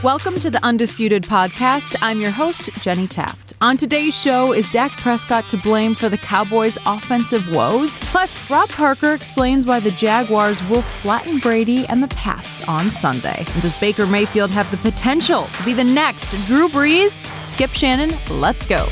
Welcome to the Undisputed podcast. I'm your host, Jenny Taft. On today's show, is Dak Prescott to blame for the Cowboys' offensive woes? Plus, Rob Parker explains why the Jaguars will flatten Brady and the Pats on Sunday. And does Baker Mayfield have the potential to be the next Drew Brees? Skip Shannon, let's go.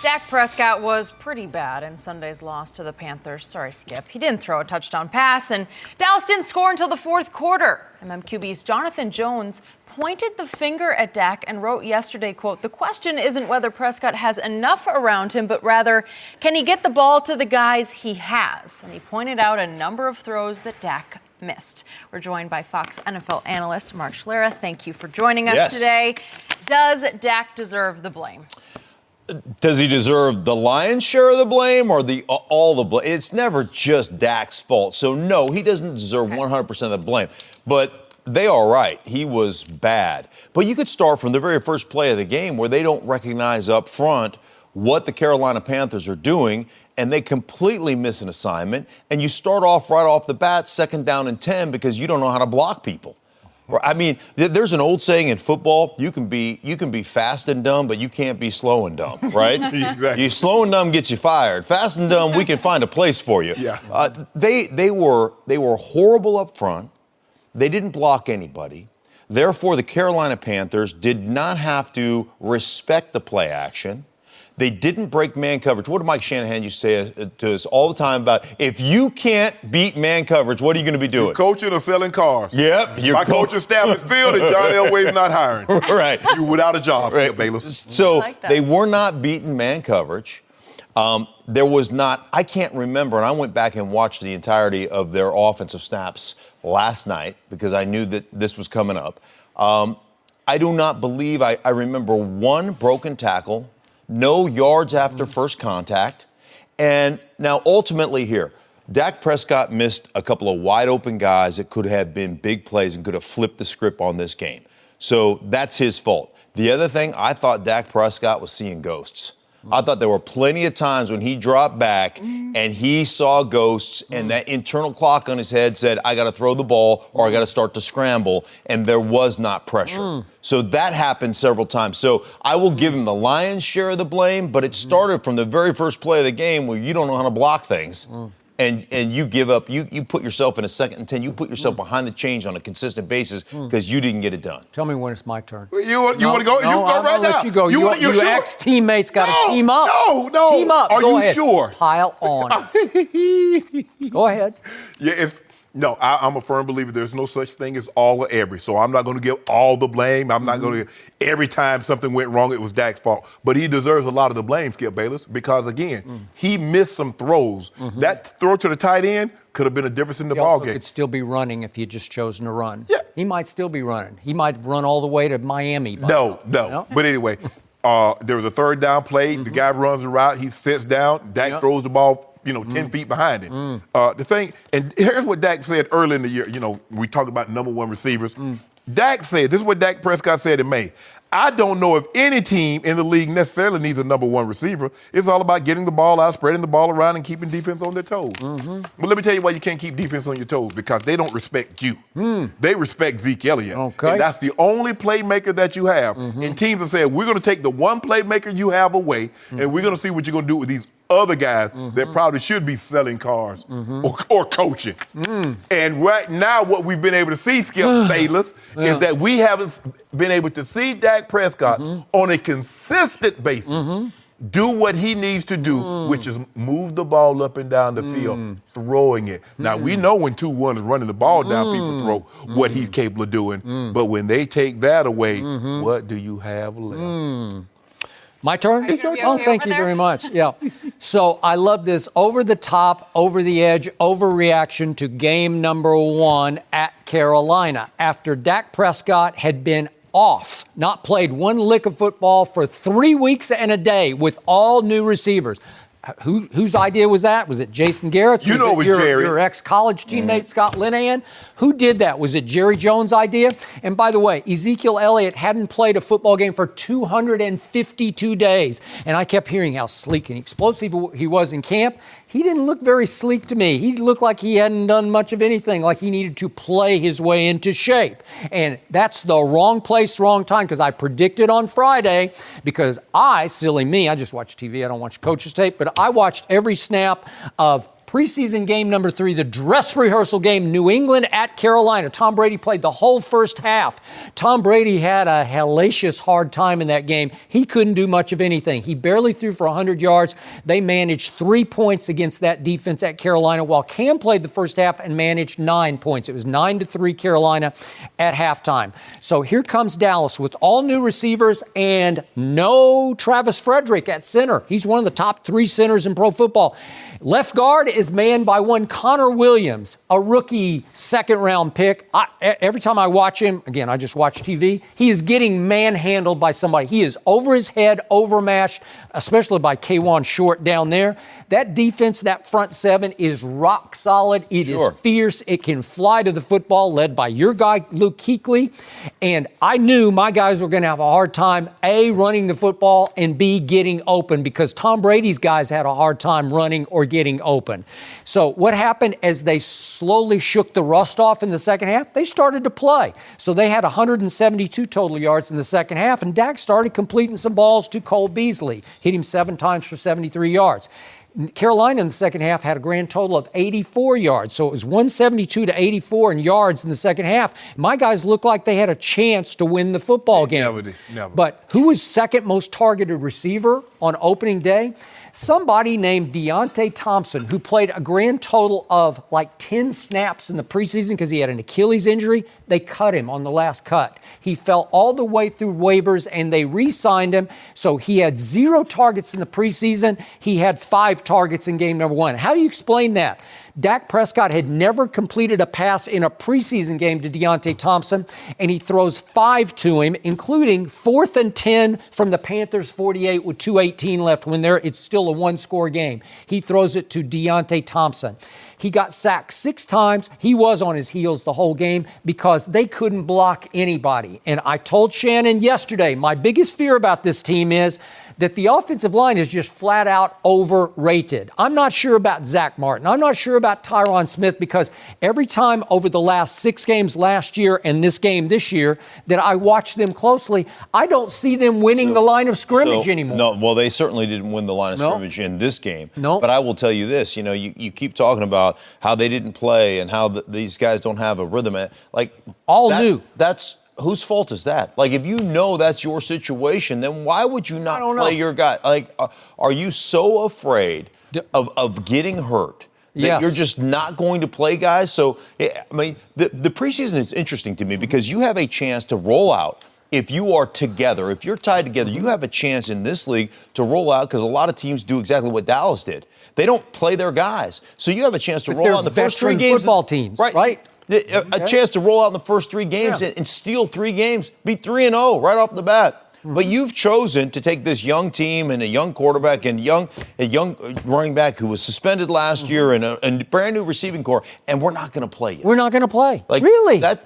Dak Prescott was pretty bad in Sunday's loss to the Panthers. Sorry, Skip. He didn't throw a touchdown pass, and Dallas didn't score until the fourth quarter. MMQB's Jonathan Jones pointed the finger at Dak and wrote yesterday, quote, "The question isn't whether Prescott has enough around him, but rather, can he get the ball to the guys he has?" And he pointed out a number of throws that Dak missed. We're joined by Fox NFL analyst Mark Schlereth. Thank you for joining us today. Does Dak deserve the blame? Does he deserve the lion's share of the blame or all the blame? It's never just Dak's fault. So, no, he doesn't deserve 100% of the blame. But they are right. He was bad. But you could start from the very first play of the game where they don't recognize up front what the Carolina Panthers are doing, and they completely miss an assignment. And you start off right off the bat, 2nd down and 10, because you don't know how to block people. I mean, there's an old saying in football, you can be fast and dumb, but you can't be slow and dumb, right? Exactly. You slow and dumb gets you fired. Fast and dumb, we can find a place for you. Yeah. They were horrible up front. They didn't block anybody. Therefore, the Carolina Panthers did not have to respect the play action. They didn't break man coverage. What did Mike Shanahan used to say to us all the time about, if you can't beat man coverage, what are you going to be doing? You're coaching or selling cars. Yep. My coaching staff is filled and John Elway's not hiring. Right. You're without a job, right. Bayless. So they were not beating man coverage. There was not, I can't remember, and I went back and watched the entirety of their offensive snaps last night because I knew that this was coming up. I do not believe I remember one broken tackle, no yards after first contact. And now ultimately here, Dak Prescott missed a couple of wide open guys that could have been big plays and could have flipped the script on this game. So that's his fault. The other thing, I thought Dak Prescott was seeing ghosts. I thought there were plenty of times when he dropped back and he saw ghosts and that internal clock on his head said, I got to throw the ball or I got to start to scramble, and there was not pressure. So that happened several times. So I will give him the lion's share of the blame, but it started from the very first play of the game where you don't know how to block things. And you give up, you put yourself in a 2nd and 10, you put yourself behind the chains on a consistent basis because you didn't get it done. Tell me when it's my turn. You want to go? No, you go right now. Let you go. You sure? ex-teammates got to team up. No. Team up. Are go you ahead. sure? Pile on. Go ahead. Yeah, No, I'm a firm believer there's no such thing as all or every. So I'm not going to give all the blame. I'm not going to every time something went wrong, it was Dak's fault. But he deserves a lot of the blame, Skip Bayless, because, again, he missed some throws. That throw to the tight end could have been a difference in the ball game. He could still be running if he had just chosen to run. Yeah. He might still be running. He might run all the way to Miami. No. But anyway, there was a 3rd down play. The guy runs a route. He sits down. Dak throws the ball 10 feet behind him. The thing, and here's what Dak said early in the year. We talked about number 1 receivers. Dak said, this is what Dak Prescott said in May. I don't know if any team in the league necessarily needs a number 1 receiver. It's all about getting the ball out, spreading the ball around, and keeping defense on their toes. But let me tell you why you can't keep defense on your toes, because they don't respect you. They respect Zeke Elliott. Okay. And that's the only playmaker that you have. And teams are saying, we're going to take the one playmaker you have away, and we're going to see what you're going to do with these other guys that probably should be selling cars or coaching. And right now, what we've been able to see, Skip Bayless, is that we haven't been able to see Dak Prescott on a consistent basis do what he needs to do, which is move the ball up and down the field, throwing it. Now, we know when 2-1 is running the ball down, people throw what he's capable of doing. But when they take that away, what do you have left? My turn? Oh, thank you very much. Yeah. So I love this over the top, over the edge, overreaction to game number 1 at Carolina. After Dak Prescott had been off, not played one lick of football for 3 weeks and a day with all new receivers. Whose idea was that? Was it Jason Garrett's? You know it was Jerry's. Your ex-college teammate, Scott Linehan? Who did that? Was it Jerry Jones' idea? And by the way, Ezekiel Elliott hadn't played a football game for 252 days. And I kept hearing how sleek and explosive he was in camp. he didn't look very sleek to me. He looked like he hadn't done much of anything, like he needed to play his way into shape. And that's the wrong place, wrong time, because I predicted on Friday, because silly me, I just watch TV, I don't watch coaches tape, but I watched every snap of preseason game number 3, the dress rehearsal game, New England at Carolina. Tom Brady played the whole first half. Tom Brady had a hellacious hard time in that game. He couldn't do much of anything. He barely threw for 100 yards. They managed 3 points against that defense at Carolina, while Cam played the first half and managed 9 points. It was 9-3 Carolina at halftime. So here comes Dallas with all new receivers and no Travis Frederick at center. He's one of the top 3 centers in pro football. Left guard is manned by one Connor Williams, a rookie second-round pick. Every time I watch him, again, I just watch TV, he is getting manhandled by somebody. He is over his head, overmatched, especially by K'Wan Short down there. That defense, that front 7 is rock solid. It is fierce. It can fly to the football, led by your guy, Luke Kuechly. And I knew my guys were going to have a hard time, A, running the football, and B, getting open, because Tom Brady's guys had a hard time running or getting open. So what happened as they slowly shook the rust off in the second half? They started to play. So they had 172 total yards in the second half, and Dak started completing some balls to Cole Beasley. Hit him 7 times for 73 yards. Carolina in the second half had a grand total of 84 yards. So it was 172 to 84 in yards in the second half. My guys looked like they had a chance to win the football game. Never did. Never. But who was second most targeted receiver on opening day? Somebody named Deontay Thompson, who played a grand total of like 10 snaps in the preseason because he had an Achilles injury. They cut him on the last cut. He fell all the way through waivers, and they re-signed him. So he had 0 targets in the preseason. He had 5 targets in game number 1. How do you explain that? Dak Prescott had never completed a pass in a preseason game to Deontay Thompson, and he throws 5 to him, including 4th and 10 from the Panthers' 48 with 2:18 left when it's still a 1-score game. He throws it to Deontay Thompson. He got sacked 6 times. He was on his heels the whole game because they couldn't block anybody. And I told Shannon yesterday, my biggest fear about this team is that the offensive line is just flat out overrated. I'm not sure about Zach Martin. I'm not sure about Tyron Smith, because every time over the last 6 games last year and this game this year that I watch them closely, I don't see them winning the line of scrimmage anymore. No, well, they certainly didn't win the line of scrimmage in this game. No. But I will tell you this, you keep talking about how they didn't play and how these guys don't have a rhythm. New. That's whose fault is that? Like, if you know that's your situation, then why would you not play your guy? Like, are you so afraid of getting hurt that you're just not going to play guys? So, I mean, the preseason is interesting to me because you have a chance to roll out. If you are together, if you're tied together, you have a chance in this league to roll out, because a lot of teams do exactly what Dallas did. They don't play their guys. So you have a chance to roll out in the first 3 games. Football teams, right? A chance to roll out in the first 3 games and steal 3 games, be 3-0 right off the bat. But you've chosen to take this young team and a young quarterback and a young running back who was suspended last year and a brand new receiving core, and we're not going to play you. We're not going to play. Like, really? Again,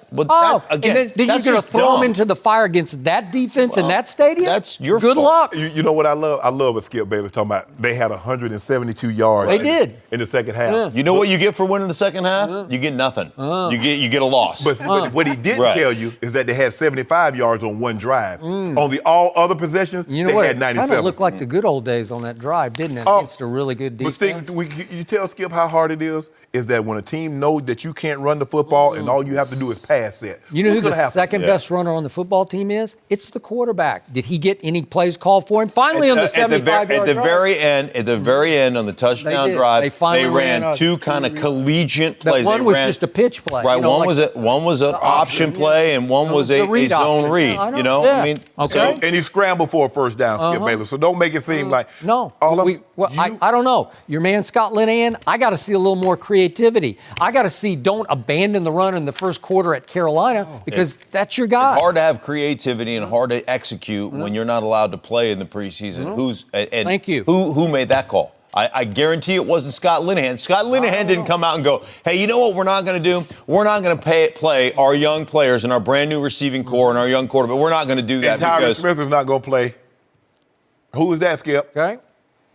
and then you're going to throw them into the fire against that defense in that stadium? That's your Good fault. luck. You know what I love? I love what Skip Bayless talking about. They had 172 yards. They did. In the second half. Yeah. You know what you get for winning the second half? You get nothing. You get a loss. But what he didn't tell you is that they had 75 yards on 1 drive. On the all other possessions, you know they what? had 97. It kind of looked like the good old days on that drive, didn't it? Against a really good defense. But you tell Skip how hard it is that when a team knows that you can't run the football and all you have to do is pass it. You know who the second best runner on the football team is? It's the quarterback. Did he get any plays called for him? Finally, on the 75-yard drive. At the very end on the touchdown drive, they ran 2 kind of collegiate plays. One was just a pitch play. Right, one was an option play and one was a zone read. I mean, and he scrambled for a first down, Skip Bayless. So don't make it seem like I don't know. Your man Scott Linehan, I got to see a little more creativity. I got to see don't abandon the run in the first quarter at Carolina because that's your guy. It's hard to have creativity and hard to execute when you're not allowed to play in the preseason. Thank you. Who made that call? I guarantee it wasn't Scott Linehan. Scott Linehan didn't come out and go, hey, you know what we're not going to do? We're not going to play our young players and our brand new receiving core and our young quarterback. We're not going to do that. And Tyron Smith is not going to play. Who is that, Skip? Okay.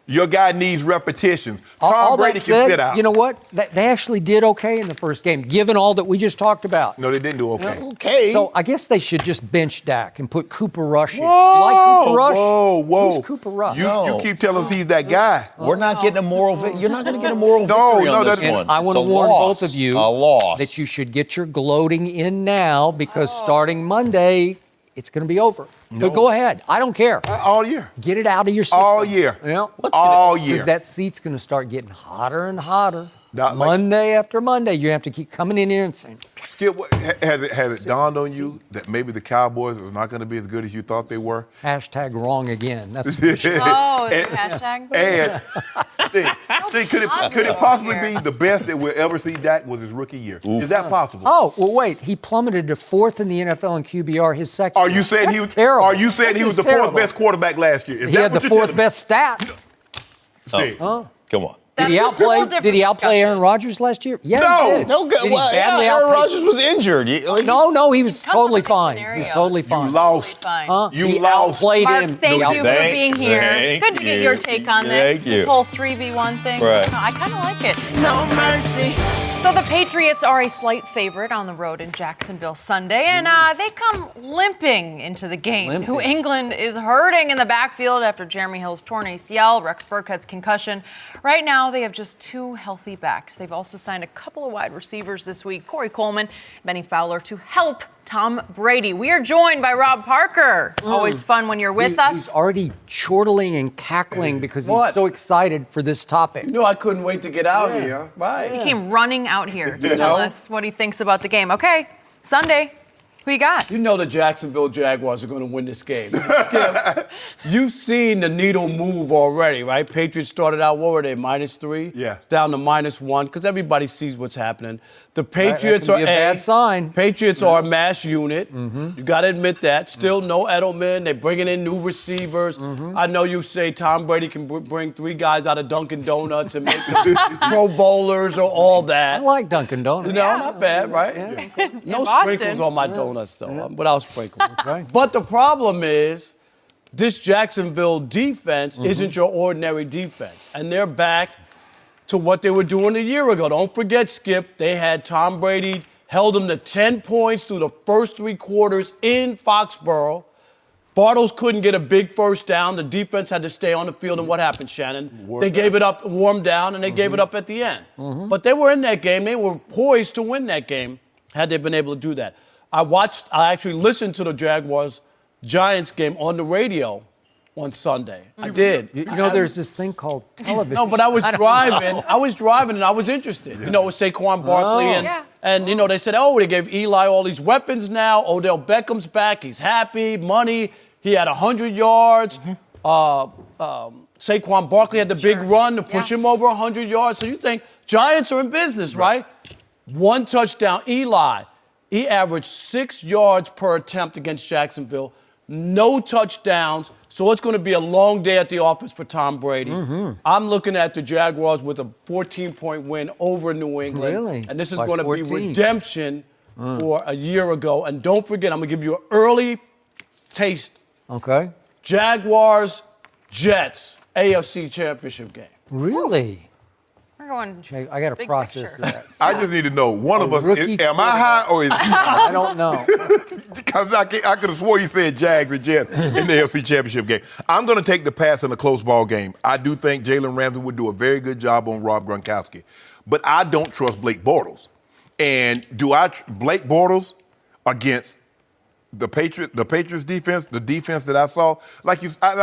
Your guy needs repetitions. All Tom Brady that said, can sit out. you know what? They actually did okay in the first game, given all that we just talked about. No, they didn't do okay. Okay. So I guess they should just bench Dak and put Cooper Rush in. You Whoa, like Cooper Rush? Whoa. Who's Cooper Rush? You keep telling us he's that guy. We're not getting a moral victory. You're not going to get a moral victory on this And one. I want to It's a warn loss. both of you A loss. that you should get your gloating in now because starting Monday, it's going to be over. No. But go ahead. I don't care. All year. Get it out of your system. All year. Yeah. All year. Because that seat's going to start getting hotter and hotter. Not like- Monday after Monday, you have to keep coming in here and saying, Skip, has it dawned on you that maybe the Cowboys are not going to be as good as you thought they were? hashtag wrong again. That's for sure. Oh, is it hashtag? And Steve, could it possibly be the best that we'll ever see Dak was his rookie year? Is that possible? Oh, well, wait. He plummeted to 4th in the NFL in QBR his second Are you year. saying That's he was terrible? Are you saying That's he was just the terrible. 4th best quarterback last year? Is He that had the what you're 4th telling best stat. me? Come on. Did he That's a whole different Did he outplay discussion. Aaron Rodgers last year? Yeah, No. he did. No good. Did he Well, badly Aaron outplay- Rodgers was injured. No, he was It comes totally up with the fine. He scenario. was totally You fine. lost. Fine. Huh? You He lost. outplayed Mark, him. thank you for Thank- being here. thank Good to get you. your take on this. Thank you. This whole 3v1 thing. Right. I kind of like it. No mercy. So the Patriots are a slight favorite on the road in Jacksonville Sunday, and they come limping into the game. New England is hurting in the backfield after Jeremy Hill's torn ACL, Rex Burkhead's concussion. Right now, they have just 2 healthy backs. They've also signed a couple of wide receivers this week, Corey Coleman, Benny Fowler, to help Tom Brady. We are joined by Rob Parker. Always fun when you're with us. He's already chortling and cackling because he's What? so excited for this topic. No, I couldn't wait to get out here. Right. He came running out here to tell us what he thinks about the game. Okay, Sunday, who you got? You know the Jacksonville Jaguars are going to win this game. Skip, you've seen the needle move already, right? Patriots started out, what were they, -3? Yeah. Down to -1, because everybody sees what's happening. The Patriots can are be a bad sign. Patriots are a mass unit. You got to admit that. Still no Edelman. They're bringing in new receivers. I know you say Tom Brady can bring 3 guys out of Dunkin' Donuts and make them Pro Bowlers or all that. I like Dunkin' Donuts. No, not bad, right? No Boston. sprinkles on my donuts, though. Without sprinkles. Okay. But the problem is, this Jacksonville defense isn't your ordinary defense. And they're back to what they were doing a year ago. Don't forget, Skip, they had Tom Brady, held them to 10 points through the first 3 quarters in Foxborough. Bartles couldn't get a big first down. The defense had to stay on the field. And what happened, Shannon? They gave it up, warmed down, and they gave it up at the end. But they were in that game. They were poised to win that game had they been able to do that. I actually listened to the Jaguars-Giants game on the radio on Sunday. I did. You know, there's this thing called television. No, but I was driving. I was driving and I was interested. You know, with Saquon Barkley and you know, they said, oh, they gave Eli all these weapons now. Odell Beckham's back. He's happy. Money. He had 100 yards. Saquon Barkley had the big run to push him over 100 yards. So you think Giants are in business, right? 1 touchdown. Eli, he averaged 6 yards per attempt against Jacksonville. No touchdowns. So it's going to be a long day at the office for Tom Brady. I'm looking at the Jaguars with a 14-point win over New England. Really? And this is By going to be 14. redemption for a year ago. And don't forget, I'm going to give you an early taste. Okay. Jaguars-Jets AFC Championship game. Really? We're going. Jay, I got to Big process picture. that. I just need to know, one of us, rookie am I high or is he high? I don't know. Because I could have swore you said Jags and Jets in the AFC Championship game. I'm going to take the pass in a close ball game. I do think Jalen Ramsey would do a very good job on Rob Gronkowski. But I don't trust Blake Bortles. And Blake Bortles against the Patriots defense, the defense that I saw, I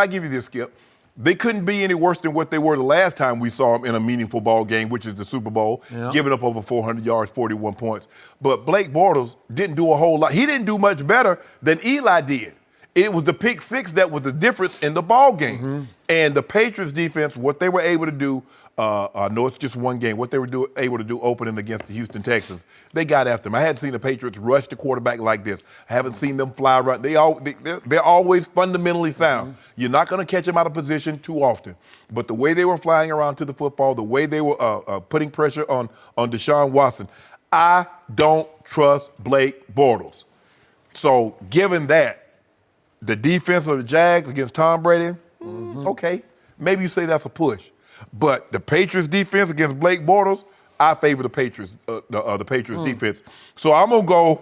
give you this, Skip. They couldn't be any worse than what they were the last time we saw them in a meaningful ball game, which is the Super Bowl, giving up over 400 yards, 41 points. But Blake Bortles didn't do a whole lot. He didn't do much better than Eli did. It was the pick 6 that was the difference in the ball game. And the Patriots defense, what they were able to do, I know it's just one game, what they were able to do opening against the Houston Texans, they got after them. I hadn't seen the Patriots rush the quarterback like this. I haven't seen them fly around. They're always fundamentally sound. You're not going to catch them out of position too often. But the way they were flying around to the football, the way they were putting pressure on Deshaun Watson, I don't trust Blake Bortles. So given that, the defense of the Jags against Tom Brady, okay. maybe you say that's a push. But the Patriots defense against Blake Bortles, I favor the Patriots defense. So I'm going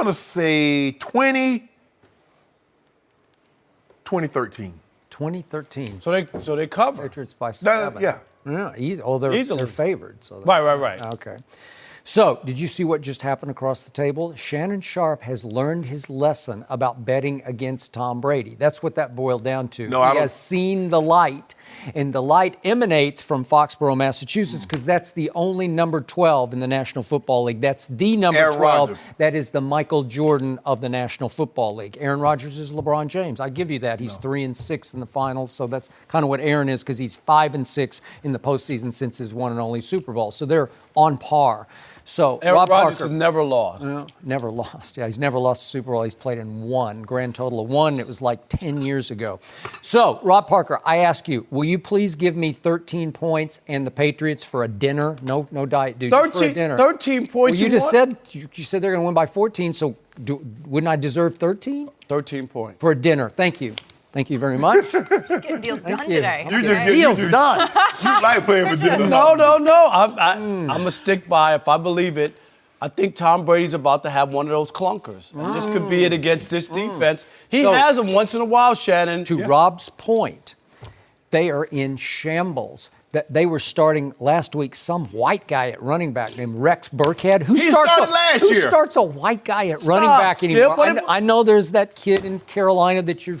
to say 2013. 2013. So they cover. Patriots by 7. Yeah. Yeah, they're Easily. favored. So Right. Okay. So, did you see what just happened across the table? Shannon Sharp has learned his lesson about betting against Tom Brady. That's what that boiled down to. No, he has seen the light, and the light emanates from Foxborough, Massachusetts, because that's the only number 12 in the National Football League. That's the number Aaron 12. Rodgers. That is the Michael Jordan of the National Football League. Aaron Rodgers is LeBron James. I give you that. He's 3-6 in the finals, so that's kind of what Aaron is, because he's 5-6 in the postseason since his one and only Super Bowl. So they're on par. So Aaron Rob Rodgers Parker, has never lost. no, never lost. Yeah, he's never lost a Super Bowl. He's played in one, grand total of 1. It was like 10 years ago. So, Rob Parker, I ask you, will you please give me 13 points and the Patriots for a dinner? No diet, dude. Just for a dinner. 13 points. Well, you just said you said they're going to win by 14. So, wouldn't I deserve 13 13 points. for a dinner? Thank you. Thank you very much. Getting deals done you. today. You just Okay. get- Deal's done. You like playing for dinner. No. I'm going to stick by, if I believe it, I think Tom Brady's about to have one of those clunkers. And this could be it against this defense. He So- has them once in a while, Shannon. To Rob's point, they are in shambles. That they were starting last week some white guy at running back named Rex Burkhead. Who started last who year. starts a white guy at running Stop, back Skip. anymore? What if- I know there's that kid in Carolina that you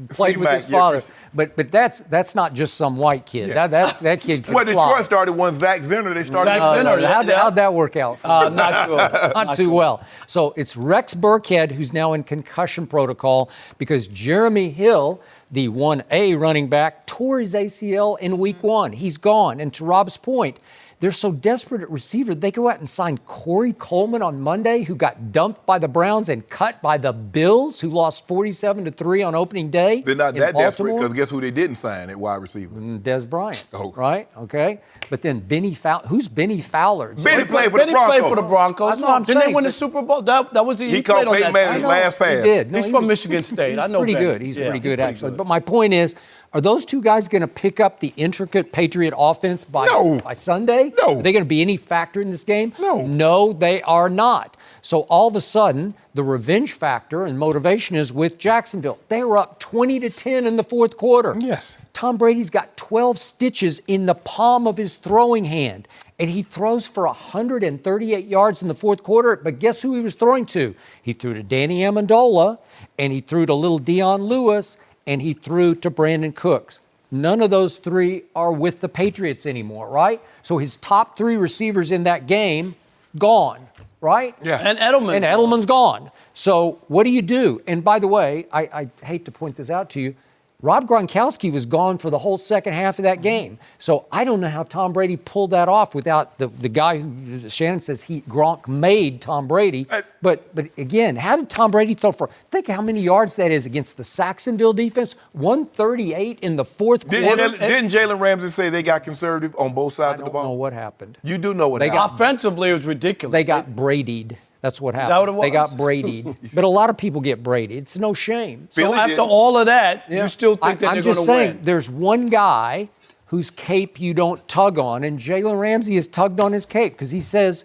played with Mac, his father, but that's not just some white kid. Yeah. That kid can Well, fly. Detroit started one Zach Zinner. They started Zach one- Zinner. How'd that work out for you? Not good. Not too well. So it's Rex Burkhead who's now in concussion protocol because Jeremy Hill, the 1A running back, tore his ACL in week 1. He's gone. And to Rob's point, they're so desperate at receiver, they go out and sign Corey Coleman on Monday, who got dumped by the Browns and cut by the Bills, who lost 47-3 on opening day. They're not in that desperate Baltimore. because guess who they didn't sign at wide receiver? Des Bryant, Oh. right? Okay. But then Benny Fowler. Who's Benny Fowler? Benny played for Benny the Broncos. played for the Broncos. That's what I'm Didn't saying, they win the but- Super Bowl? That was the He played caught on Peyton that Manning's team. last pass. He did. No, He's he from was- Michigan State. I know pretty Benny. good. He's Yeah, pretty good, pretty actually. good. But my point is, are those two guys going to pick up the intricate Patriot offense by Sunday? No. Are they going to be any factor in this game? No. No, they are not. So all of a sudden, the revenge factor and motivation is with Jacksonville. They were up 20-10 in the fourth quarter. Yes. Tom Brady's got 12 stitches in the palm of his throwing hand, and he throws for 138 yards in the fourth quarter. But guess who he was throwing to? He threw to Danny Amendola, and he threw to little Dion Lewis, and he threw to Brandon Cooks. None of those three are with the Patriots anymore, right? So his top 3 receivers in that game, gone, right? Yeah. And Edelman. And Edelman's gone. So what do you do? And by the way, I hate to point this out to you, Rob Gronkowski was gone for the whole second half of that game. So I don't know how Tom Brady pulled that off without the guy who Shannon says Gronk made Tom Brady. But again, how did Tom Brady throw for? Think how many yards that is against the Jacksonville defense. 138 in the fourth quarter. Didn't Jalen Ramsey say they got conservative on both sides I of the don't ball? know what happened. You do know what They happened. Offensively, it was ridiculous. They got Brady'd. That's what happened. that what it was? They got Brady'd. But a lot of people get Brady'd. It's no shame. So Philly after did. all of that, Yeah. you still think I'm that they're going just to saying, win? there's one guy whose cape you don't tug on, and Jalen Ramsey has tugged on his cape because he says,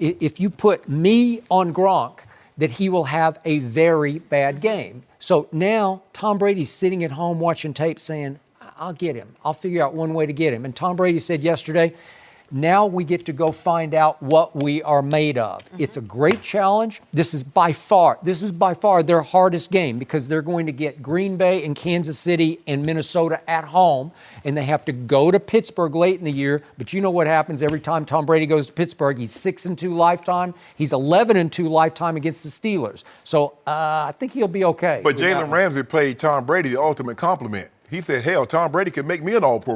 if you put me on Gronk, that he will have a very bad game. So now Tom Brady's sitting at home watching tape saying, I'll get him. I'll figure out one way to get him. And Tom Brady said yesterday, now we get to go find out what we are made of. It's a great challenge. This is by far their hardest game because they're going to get Green Bay and Kansas City and Minnesota at home, and they have to go to Pittsburgh late in the year. But you know what happens every time Tom Brady goes to Pittsburgh? He's 6-2 lifetime. He's 11-2 lifetime against the Steelers. So I think he'll be okay. But with that Jalen one. Ramsey played Tom Brady the ultimate compliment. He said, hell, Tom Brady could make me an all-pro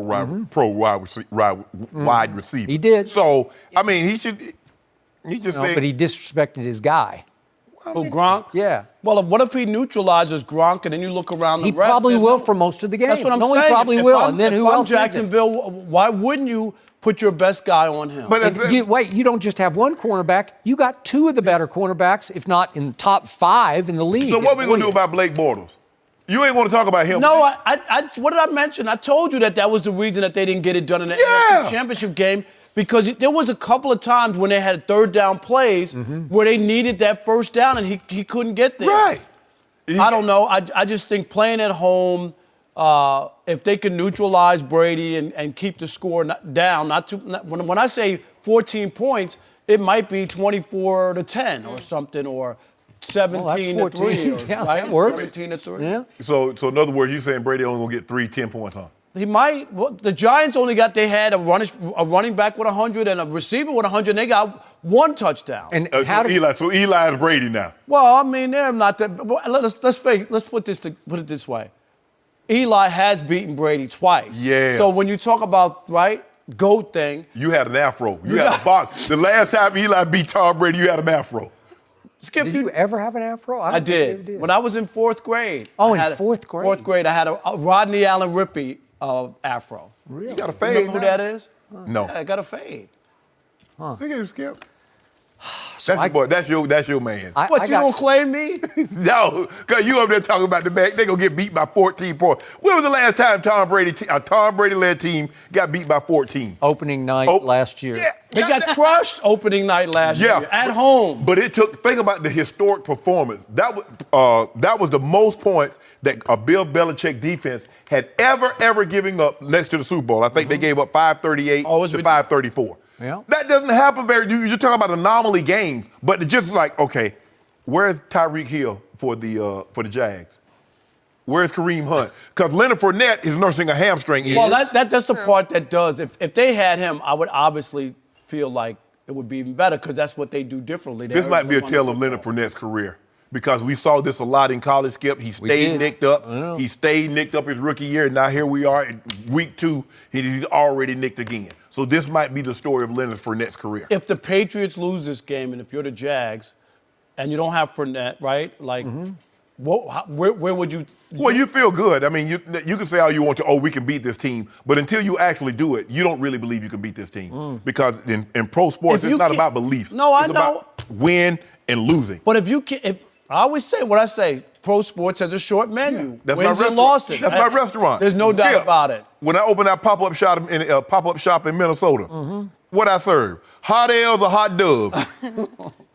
wide receiver. He did. So, I mean, he just No, said. but he disrespected his guy. Who, Gronk? Yeah. Well, what if he neutralizes Gronk and then you look around the He rest? probably there's will no- for most of the game. That's what I'm no, saying. he probably If will. I'm- And then if who I'm else is it? Jacksonville, why wouldn't you put your best guy on him? But And you don't just have one cornerback. You got 2 of the better cornerbacks, if not in the top 5 in the league. so what we going to do about Blake Bortles? You ain't want to talk about him. No, what did I mention? I told you that was the reason that they didn't get it done in the AFC Championship game, because there was a couple of times when they had third down plays where they needed that first down and he couldn't get there. Right. I don't know. I just think playing at home, if they can neutralize Brady and keep the score down, when I say 14 points, it might be 24-10 or something, or 17-3. Yeah, right? that works. 17-3. Yeah. So in other words, you're saying Brady only gonna get 3 10-point, huh? He might. Well, the Giants they had a running back with 100 and a receiver with 100, and they got one touchdown. And So Eli is Brady now. Well, I mean, they're not that. Let's put it this way. Eli has beaten Brady twice. Yeah. So when you talk about GOAT thing, You had an afro. You had a box. The last time Eli beat Tom Brady, you had an afro. Skip. Did you ever have an afro? I did. When I was in fourth grade. Oh, I had in fourth grade. Fourth grade, I had a Rodney Allen Rippey afro. Really? You got a fade. Remember who that is? No. Yeah, I got a fade. Look at him, Skip. That's your boy. That's your man. You don't claim me? No, because you up there talking about the back. They gonna get beat by 14 points. When was the last time a Tom Brady-led team got beat by 14? Opening night last year. Yeah. They got crushed opening night last year at home. But think about the historic performance. That was the most points that a Bill Belichick defense had ever giving up next to the Super Bowl. I think they gave up 538 to 534. Yeah. That doesn't happen you're talking about anomaly games, but it's just like, okay, where's Tyreek Hill for the Jags? Where's Kareem Hunt? Because Leonard Fournette is nursing a hamstring injury. Well, that's the part that does. If they had him, I would obviously feel like it would be even better, because that's what they do differently. This might be a tale of Leonard Fournette's career, because we saw this a lot in college, Skip. He stayed nicked up. He stayed nicked up his rookie year, and now here we are in week 2. He's already nicked again. So this might be the story of Leonard Fournette's career. If the Patriots lose this game, and if you're the Jags, and you don't have Fournette, right? Like, where would you? Well, you feel good. I mean, you can say all you want to, we can beat this team. But until you actually do it, you don't really believe you can beat this team. Because in pro sports, it's not about beliefs. No, it's about win and losing. But I always say what I say, pro sports has a short menu. That's wins my and losses. That's my restaurant. There's no doubt about it. When I opened that pop-up shop in Minnesota, what I serve? Hot L's or hot doves?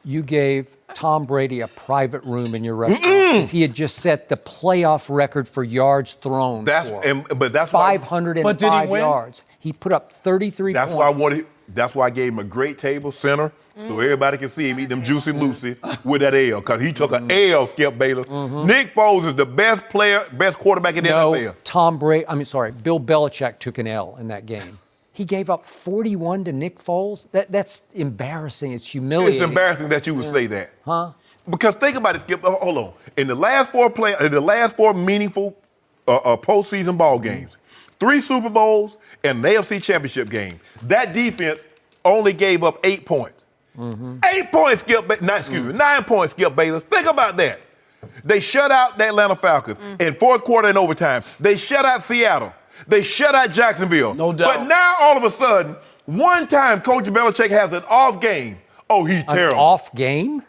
You gave Tom Brady a private room in your restaurant because he had just set the playoff record for yards thrown. That's 505 But did he win? yards. He put up 33 points. That's why I gave him a great table, center, so everybody can see him eat them Juicy Lucy with that L, because he took an L, Skip Bayless. Nick Foles is the best quarterback in the NFL. Bill Belichick took an L in that game. He gave up 41 to Nick Foles. That's embarrassing. It's humiliating. It's embarrassing that you would say that. Huh? Because think about it, Skip. Hold on. In the last 4 meaningful postseason ball games, 3 Super Bowls and an AFC Championship game, that defense only gave up 8 points. 8 points, 9 points, Skip Bayless. Think about that. They shut out the Atlanta Falcons in fourth quarter and overtime. They shut out Seattle. They shut out Jacksonville. No doubt. But now, all of a sudden, one time Coach Belichick has an off game. Oh, he's terrible. An off game?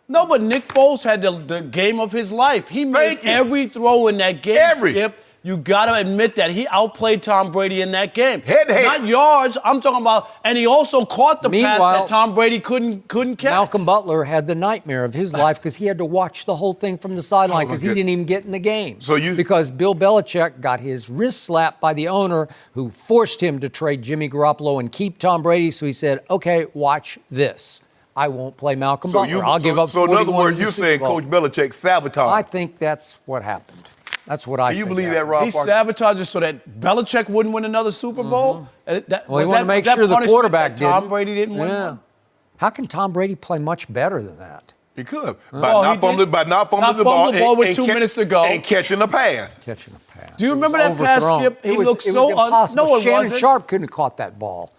No, but Nick Foles had the game of his life. He made every throw in that game, Skip. You got to admit that. He outplayed Tom Brady in that game. Head-to-head. Not yards. I'm talking about, and he also caught the pass that Tom Brady couldn't catch. Malcolm Butler had the nightmare of his life because he had to watch the whole thing from the sideline because he didn't even get in the game. Because Bill Belichick got his wrist slapped by the owner who forced him to trade Jimmy Garoppolo and keep Tom Brady. So he said, okay, watch this. I won't play Malcolm Butler. I'll give up 41 So in other words, to the you're Super saying Bowl. Coach Belichick sabotaged. I think that's what happened. That's what I think. Do you believe that, happened. Rob? He sabotaged it so that Belichick wouldn't win another Super Bowl? Well, he wanted to make sure the quarterback did. Tom Brady didn't win one? How can Tom Brady play much better than that? He could. By not fumbling the ball with 2 minutes to go. And catching a pass. Catching a pass. Do you remember that pass, Skip? He looked so impossible. No, it Shannon wasn't. Sharp couldn't have caught that ball.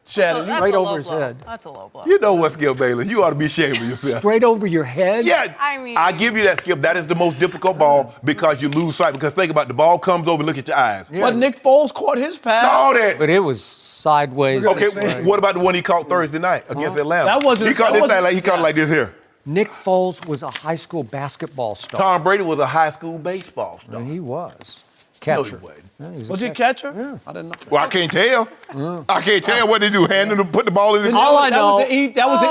Shannon, That's right a over low his blow. head. That's a low blow. You know what, Skip Bayless? You ought to be ashamed of yourself. Straight over your head? Yeah, I mean, I give you that, Skip. That is the most difficult ball because you lose sight. Because think about it, the ball comes over, look at your eyes. But Nick Foles caught his pass. All that. But it was sideways. Okay, what about the one he caught Thursday night against Atlanta? That wasn't- He caught that this wasn't- thing like he caught it like this here. Nick Foles was a high school basketball star. Tom Brady was a high school baseball star. He was. No, Catcher. he wasn't. Yeah, Was he catcher? Yeah. I didn't know. Well, I can't tell. I can't tell what they do. Hand him, put the ball in the All I know,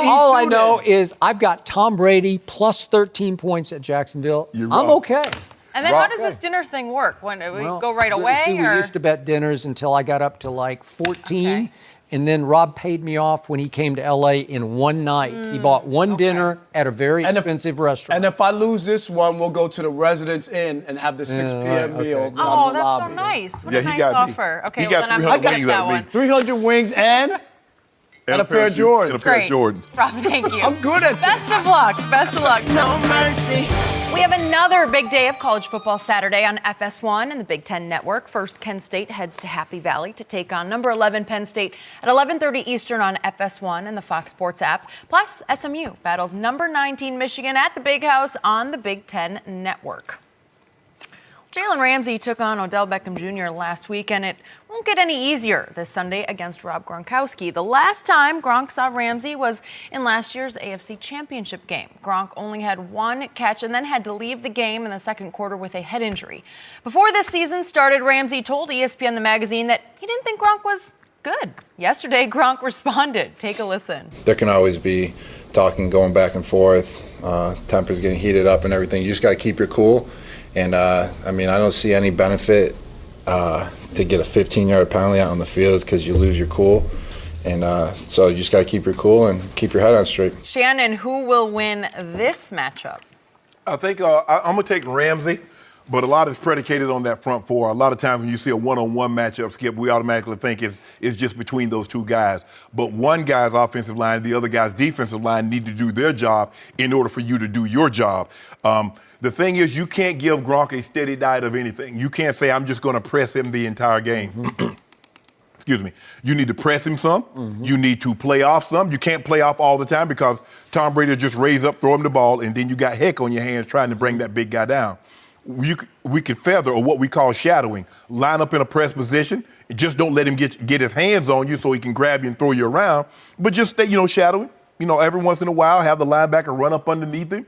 all I know then. is I've got Tom Brady plus 13 points at Jacksonville. You're I'm wrong. okay. And then how does this dinner thing work? When we go right away? See, we or? used to bet dinners until I got up to like 14. Okay. And then Rob paid me off when he came to L.A. in one night. He bought one dinner at a very expensive restaurant. And if I lose this one, we'll go to the Residence Inn and have the 6 p.m. meal. okay. Oh, in the that's lobby. so nice. What Yeah, a he nice got me. offer. Okay, He well, got then I'm 300 going to wings get out that of me. one. 300 wings and a pair of Jordans. And a pair Great. of Jordans. Rob, thank you. I'm good at Best of luck. Best of luck. No mercy. We have another big day of college football Saturday on FS1 and the Big Ten Network. First, Kent State heads to Happy Valley to take on number 11 Penn State at 11:30 Eastern on FS1 and the Fox Sports app. Plus, SMU battles number 19 Michigan at the Big House on the Big Ten Network. Jalen Ramsey took on Odell Beckham Jr. last week, and it won't get any easier this Sunday against Rob Gronkowski. The last time Gronk saw Ramsey was in last year's AFC Championship game. Gronk only had one catch and then had to leave the game in the second quarter with a head injury. Before this season started, Ramsey told ESPN the magazine that he didn't think Gronk was good. Yesterday, Gronk responded. Take a listen. There can always be talking going back and forth, tempers getting heated up and everything. You just got to keep your cool. And, I don't see any benefit to get a 15-yard penalty out on the field because you lose your cool. And so you just got to keep your cool and keep your head on straight. Shannon, who will win this matchup? I think I'm going to take Ramsey, but a lot is predicated on that front four. A lot of times when you see a one-on-one matchup, Skip, we automatically think it's just between those two guys. But one guy's offensive line, the other guy's defensive line need to do their job in order for you to do your job. The thing is, you can't give Gronk a steady diet of anything. You can't say, I'm just going to press him the entire game. Excuse me. You need to press him some. You need to play off some. You can't play off all the time because Tom Brady will just raise up, throw him the ball, and then you got heck on your hands trying to bring that big guy down. We could feather, or what we call shadowing. Line up in a press position. Just don't let him get his hands on you so he can grab you and throw you around. But just stay, shadowing. Every once in a while, have the linebacker run up underneath him.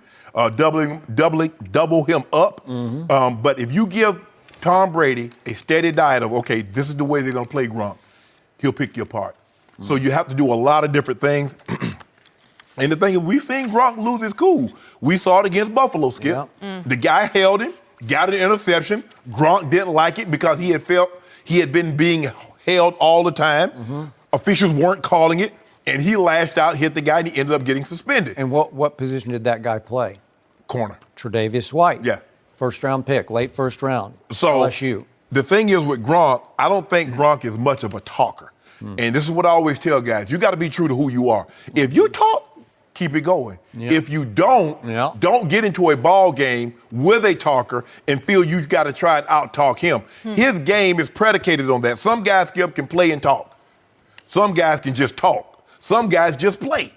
Double him up. But if you give Tom Brady a steady diet of, okay, this is the way they're going to play Gronk, he'll pick you apart. So you have to do a lot of different things. And the thing is, we've seen Gronk lose his cool. We saw it against Buffalo, Skip. The guy held him, got an interception. Gronk didn't like it because he had felt he had been being held all the time. Officials weren't calling it. And he lashed out, hit the guy, and he ended up getting suspended. And what position did that guy play? Corner. Tre'Davious White. Yeah. First-round pick, late first round. So LSU. The thing is with Gronk, I don't think Gronk is much of a talker. And this is what I always tell guys. You got to be true to who you are. If you talk, keep it going. If you don't get into a ball game with a talker and feel you've got to try and out-talk him. His game is predicated on that. Some guys, Skip, can play and talk. Some guys can just talk. Some guys just play.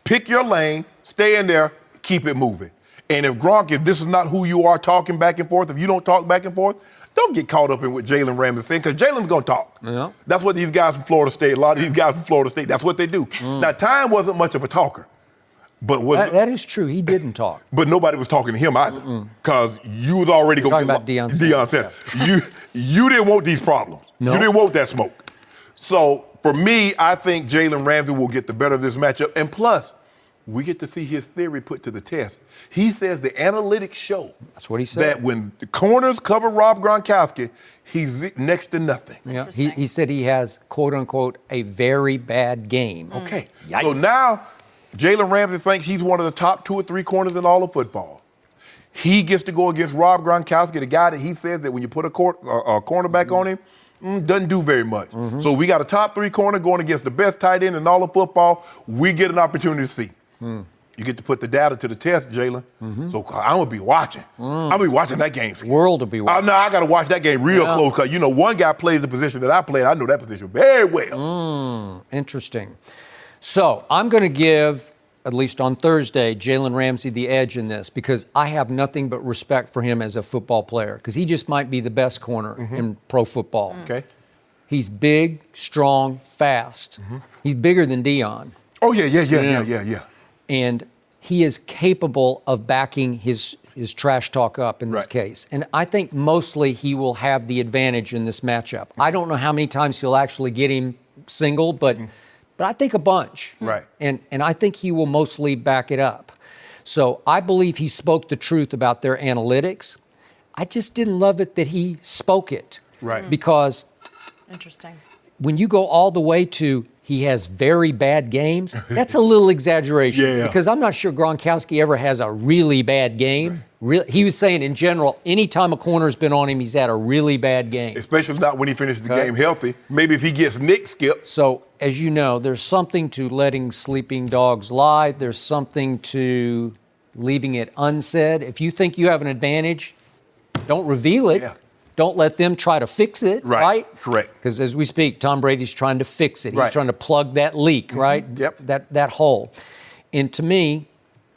Pick your lane, stay in there, keep it moving. And if this is not who you are talking back and forth, if you don't talk back and forth, don't get caught up in what Jalen Ramsey is saying, because Jalen's going to talk. Yeah. That's what these guys from Florida State, a lot of these guys from Florida State, that's what they do. Now, Time wasn't much of a talker. But that is true. He didn't talk. But nobody was talking to him either, because you was already going to talk about Deion Sanders. You didn't want these problems. No. You didn't want that smoke. So, for me, I think Jalen Ramsey will get the better of this matchup. And plus, we get to see his theory put to the test. He says the analytics show That's what he said. that when the corners cover Rob Gronkowski, he's next to nothing. Yeah. He said he has, quote unquote, a very bad game. Okay. Yikes. So now, Jalen Ramsey thinks he's one of the top 2 or 3 corners in all of football. He gets to go against Rob Gronkowski, the guy that he says that when you put a cornerback on him, doesn't do very much. So we got a top 3 corner going against the best tight end in all of football. We get an opportunity to see. You get to put the data to the test, Jalen. So I'm going to be watching. I'm going to be watching that game. World to be watching. I got to watch that game real close because, one guy plays the position that I play, and I know that position very well. Interesting. So I'm going to give, at least on Thursday, Jalen Ramsey the edge in this because I have nothing but respect for him as a football player because he just might be the best corner in pro football. Okay. He's big, strong, fast. He's bigger than Deion. Oh, yeah. And he is capable of backing his trash talk up in this case. And I think mostly he will have the advantage in this matchup. I don't know how many times he'll actually get him single, but I think a bunch. Right. And I think he will mostly back it up. So I believe he spoke the truth about their analytics. I just didn't love it that he spoke it. Right. Because Interesting. when you go all the way to he has very bad games, that's a little exaggeration. Yeah. Because I'm not sure Gronkowski ever has a really bad game. He was saying in general, anytime a corner's been on him, he's had a really bad game. Especially not when he finishes the game healthy. Maybe if he gets nicked, Skip. So, as you know, there's something to letting sleeping dogs lie. There's something to leaving it unsaid. If you think you have an advantage, don't reveal it. Yeah. Don't let them try to fix it, right? Correct. Because as we speak, Tom Brady's trying to fix it. He's Right. trying to plug that leak, right? Yep. That hole. And to me,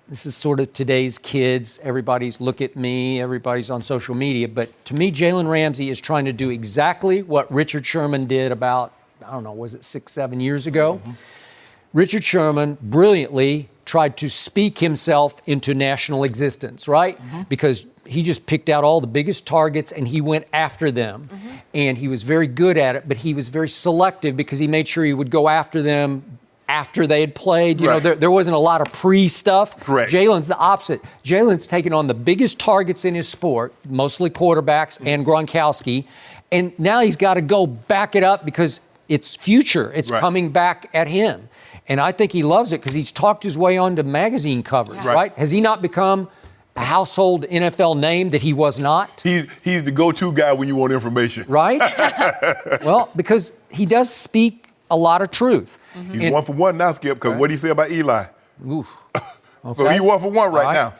this is sort of today's kids. Everybody's look at me. Everybody's on social media. But to me, Jalen Ramsey is trying to do exactly what Richard Sherman did about, I don't know, was it 6-7 years ago? Richard Sherman brilliantly tried to speak himself into national existence, right? Because he just picked out all the biggest targets and he went after them. And he was very good at it, but he was very selective because he made sure he would go after them after they had played. You know, there wasn't a lot of pre-stuff. Correct. Jalen's the opposite. Jalen's taken on the biggest targets in his sport, mostly quarterbacks and Gronkowski, and now he's got to go back it up because it's future. It's coming back at him. And I think he loves it because he's talked his way onto magazine covers, right? Has he not become a household NFL name that he was not? He's the go-to guy when you want information. Right? Well, because he does speak a lot of truth. He's 1 for 1 now, Skip, because what did he say about Eli? Oof. So he's 1 for 1 right now.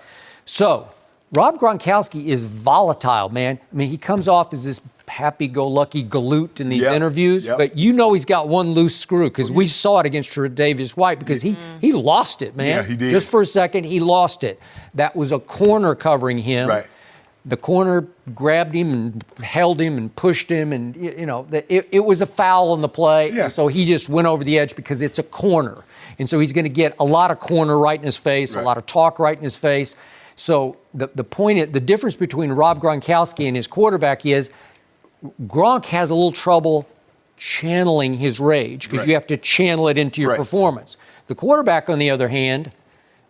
So, Rob Gronkowski is volatile, man. I mean, he comes off as this happy-go-lucky galoot in these interviews, but you know he's got one loose screw because we saw it against Tre'Davious White because he lost it, man. Yeah, he did. Just for a second, he lost it. That was a corner covering him. Right. The corner grabbed him and held him and pushed him, and you know it was a foul on the play. Yeah. And so he just went over the edge because it's a corner, and so he's going to get a lot of corner right in his face, a lot of talk right in his face. So the point, the difference between Rob Gronkowski and his quarterback is Gronk has a little trouble channeling his rage because you have to channel it into your performance. The quarterback, on the other hand,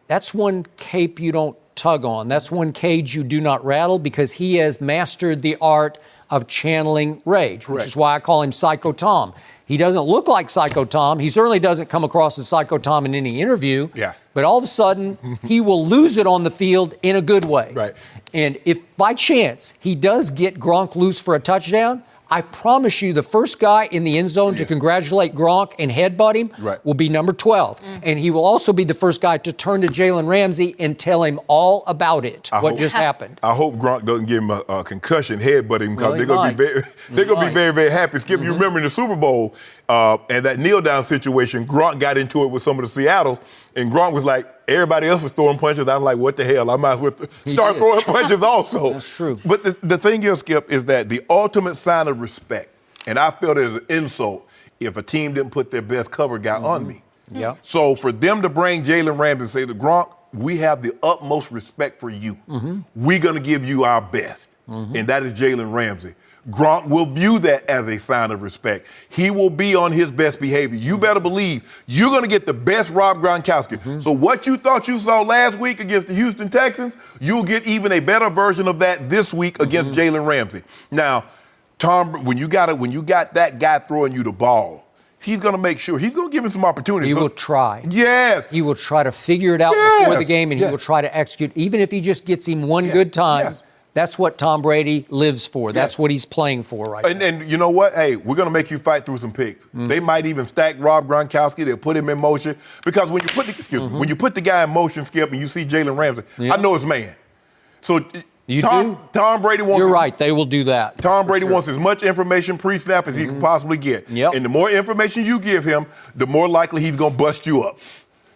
that's one cape you don't tug on. That's one cage you do not rattle because he has mastered the art of channeling rage, which is why I call him Psycho Tom. He doesn't look like Psycho Tom. He certainly doesn't come across as Psycho Tom in any interview. Yeah. But all of a sudden, he will lose it on the field in a good way. Right. And if by chance he does get Gronk loose for a touchdown, I promise you the first guy in the end zone to congratulate Gronk and headbutt him will be number 12. And he will also be the first guy to turn to Jalen Ramsey and tell him all about it, what just happened. I hope Gronk doesn't give him a concussion headbutt him because Well, they're going to be very, very happy. Skip, you remember in the Super Bowl and that kneel down situation, Gronk got into it with some of the Seattle, and Gronk was like, everybody else was throwing punches. I was like, what the hell? I might as well start throwing punches also. That's true. But the thing is, Skip, is that the ultimate sign of respect, and I felt it as an insult if a team didn't put their best cover guy on me. Yeah. So for them to bring Jalen Ramsey and say to Gronk, we have the utmost respect for you. We're going to give you our best, and that is Jalen Ramsey. Gronk will view that as a sign of respect. He will be on his best behavior. You better believe you're going to get the best Rob Gronkowski. So what you thought you saw last week against the Houston Texans, you'll get even a better version of that this week against Jalen Ramsey. Now, Tom, when you got that guy throwing you the ball, he's going to make sure, he's going to give him some opportunities. He will try. Yes. He will try to figure it out before the game, and he will try to execute, even if he just gets him one good time. Yes. That's what Tom Brady lives for. That's what he's playing for right now. And you know what? Hey, we're going to make you fight through some picks. They might even stack Rob Gronkowski. They'll put him in motion. Because when you put the guy in motion, Skip, and you see Jalen Ramsey, I know it's man. So Tom Brady wants... You're right. They will do that. Tom Brady wants as much information pre-snap as he can possibly get. And the more information you give him, the more likely he's going to bust you up.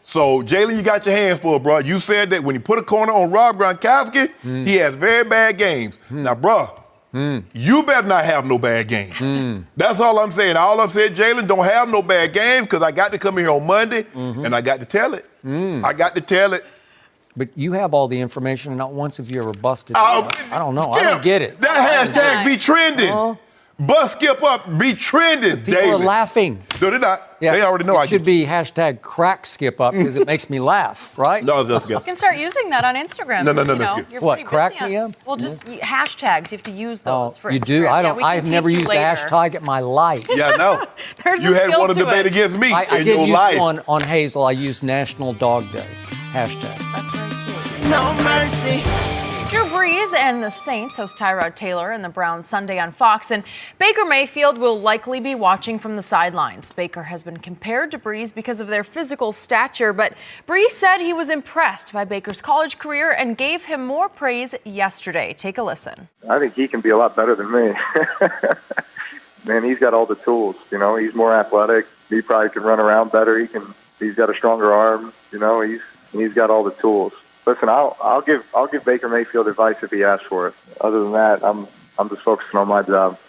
So, Jalen, you got your hands full, bro. You said that when you put a corner on Rob Gronkowski, he has very bad games. Now, bro, you better not have no bad games. That's all I'm saying. All I'm saying, Jalen, don't have no bad games because I got to come here on Monday and I got to tell it. I got to tell it. But you have all the information, and not once have you ever busted. I don't know. Skip, I don't get it. That hashtag be trending. Bust Skip up, be trending. People daily. are laughing. No, they're not. Yeah, They already know it I should be hashtag crack Skip up because it makes me laugh, right? No, that's good. You can start using that on Instagram. No, since, skip. You're What, pretty crack busy me on- up? Well, just hashtags. You have to use those for You Instagram. do? Yeah, we can I've teach never you used a later. hashtag in my life. Yeah, I know. There's You a had skill one to to debate it. against me I in did your use life. one on Hazel. I used National Dog Day hashtag. That's very cute. No mercy. Drew Brees and the Saints host Tyrod Taylor and the Browns Sunday on Fox, and Baker Mayfield will likely be watching from the sidelines. Baker has been compared to Brees because of their physical stature, but Brees said he was impressed by Baker's college career and gave him more praise yesterday. Take a listen. I think he can be a lot better than me. Man, he's got all the tools. He's more athletic. He probably can run around better. He's got a stronger arm. He's got all the tools. Listen, I'll give Baker Mayfield advice if he asks for it. Other than that, I'm just focusing on my job.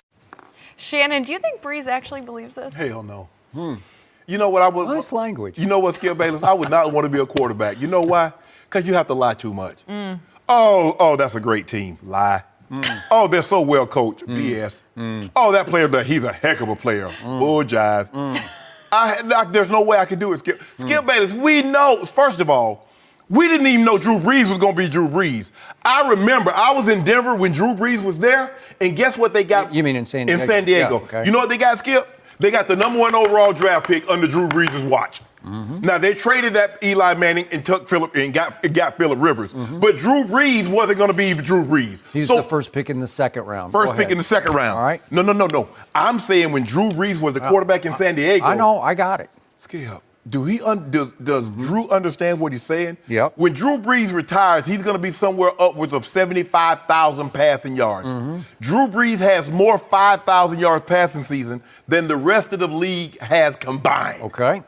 Shannon, do you think Brees actually believes this? Hell no. You know what I would? Nice language. You know what, Skip Bayless? I would not want to be a quarterback. You know why? Because you have to lie too much. Oh, that's a great team. Lie. Oh, they're so well coached. BS. Oh, that player, he's a heck of a player. Bull jive. There's no way I can do it, Skip. Skip Bayless, we know, first of all, we didn't even know Drew Brees was going to be Drew Brees. I remember I was in Denver when Drew Brees was there, and guess what they got? You mean in San Diego? In San Diego. Yeah, okay. You know what they got, Skip? They got the #1 overall draft pick under Drew Brees' watch. Now, they traded that Eli Manning and took Phillip and got Phillip Rivers. But Drew Brees wasn't going to be Drew Brees. He's the first pick in the second round. Go First pick ahead. in the second round. All right. No. I'm saying when Drew Brees was the quarterback in San Diego. I know. I got it. Skip. Does Drew understand what he's saying? Yep. When Drew Brees retires, he's going to be somewhere upwards of 75,000 passing yards. Drew Brees has more 5,000 yards passing season than the rest of the league has combined. Okay.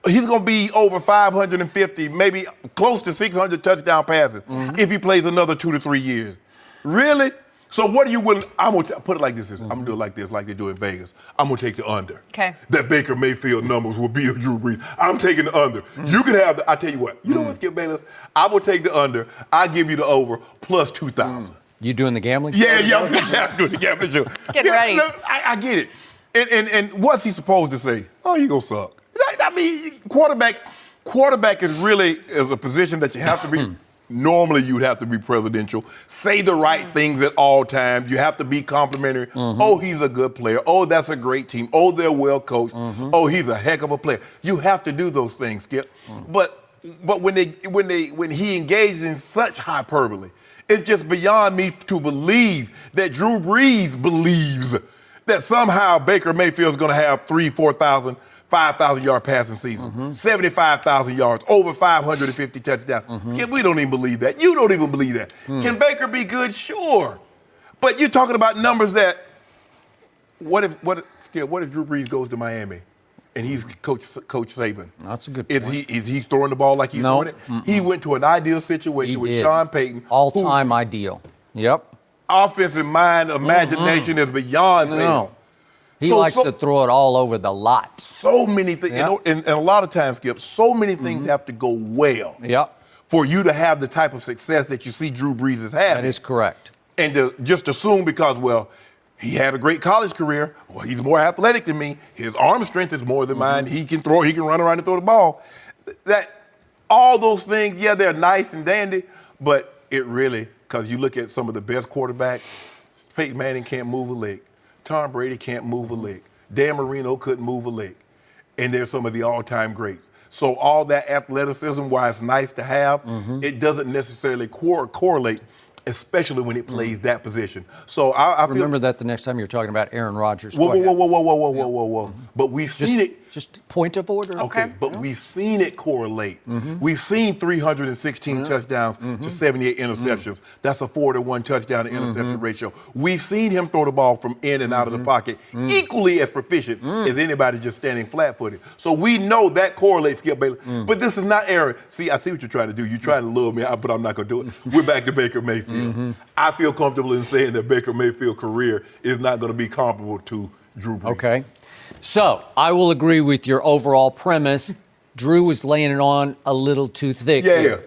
He's going to be over 550, maybe close to 600 touchdown passes if he plays another 2 to 3 years. Really? So what are you willing? I'm going to put it like this. I'm going to do it like this, like they do in Vegas. I'm going to take the under. Okay. That Baker Mayfield numbers will be a Drew Brees. I'm taking the under. You can have I tell you what. You know what, Skip Bayless? I will take the under. I give you the over plus 2,000. You doing the gambling? Yeah, I'm doing the gambling show. Get ready. No, I get it. And what's he supposed to say? Oh, he gonna suck. I mean, quarterback is really a position that you have to be. Normally, you'd have to be presidential. Say the right things at all times. You have to be complimentary. Oh, he's a good player. Oh, that's a great team. Oh, they're well coached. Oh, he's a heck of a player. You have to do those things, Skip. But when he engaged in such hyperbole, it's just beyond me to believe that Drew Brees believes that somehow Baker Mayfield's going to have 4,000, 5,000 yard passing season, 75,000 yards, over 550 touchdowns. Skip, we don't even believe that. You don't even believe that. Can Baker be good? Sure. But you're talking about numbers that, what if Drew Brees goes to Miami and he's Coach Saban? That's a good point. Is he throwing the ball like he's throwing it? He went to an ideal situation with Sean Payton. All-time ideal. Yep. Offensive mind, imagination is beyond Payton. No. He likes to throw it all over the lot. So many things, and a lot of times, Skip, so many things have to go well for you to have the type of success that you see Drew Brees is having. That is correct. And to just assume because, he had a great college career, he's more athletic than me, his arm strength is more than mine, he can run around and throw the ball. That all those things, they're nice and dandy, but it really, because you look at some of the best quarterbacks, Peyton Manning can't move a leg. Tom Brady can't move a leg. Dan Marino couldn't move a leg. And they're some of the all-time greats. So all that athleticism, while it's nice to have, it doesn't necessarily correlate, especially when it plays that position. So I remember that the next time you're talking about Aaron Rodgers. Whoa. But we've seen it. Just point of order. Okay, but we've seen it correlate. We've seen 316 touchdowns to 78 interceptions. That's a 4-to-1 touchdown to interception ratio. We've seen him throw the ball from in and out of the pocket equally as proficient as anybody just standing flat-footed. So we know that correlates, Skip Bayless. But this is not Aaron. See, I see what you're trying to do. You're trying to lure me out, but I'm not going to do it. We're back to Baker Mayfield. I feel comfortable in saying that Baker Mayfield's career is not going to be comparable to Drew Brees. Okay. So I will agree with your overall premise. Drew was laying it on a little too thick. Yeah. here.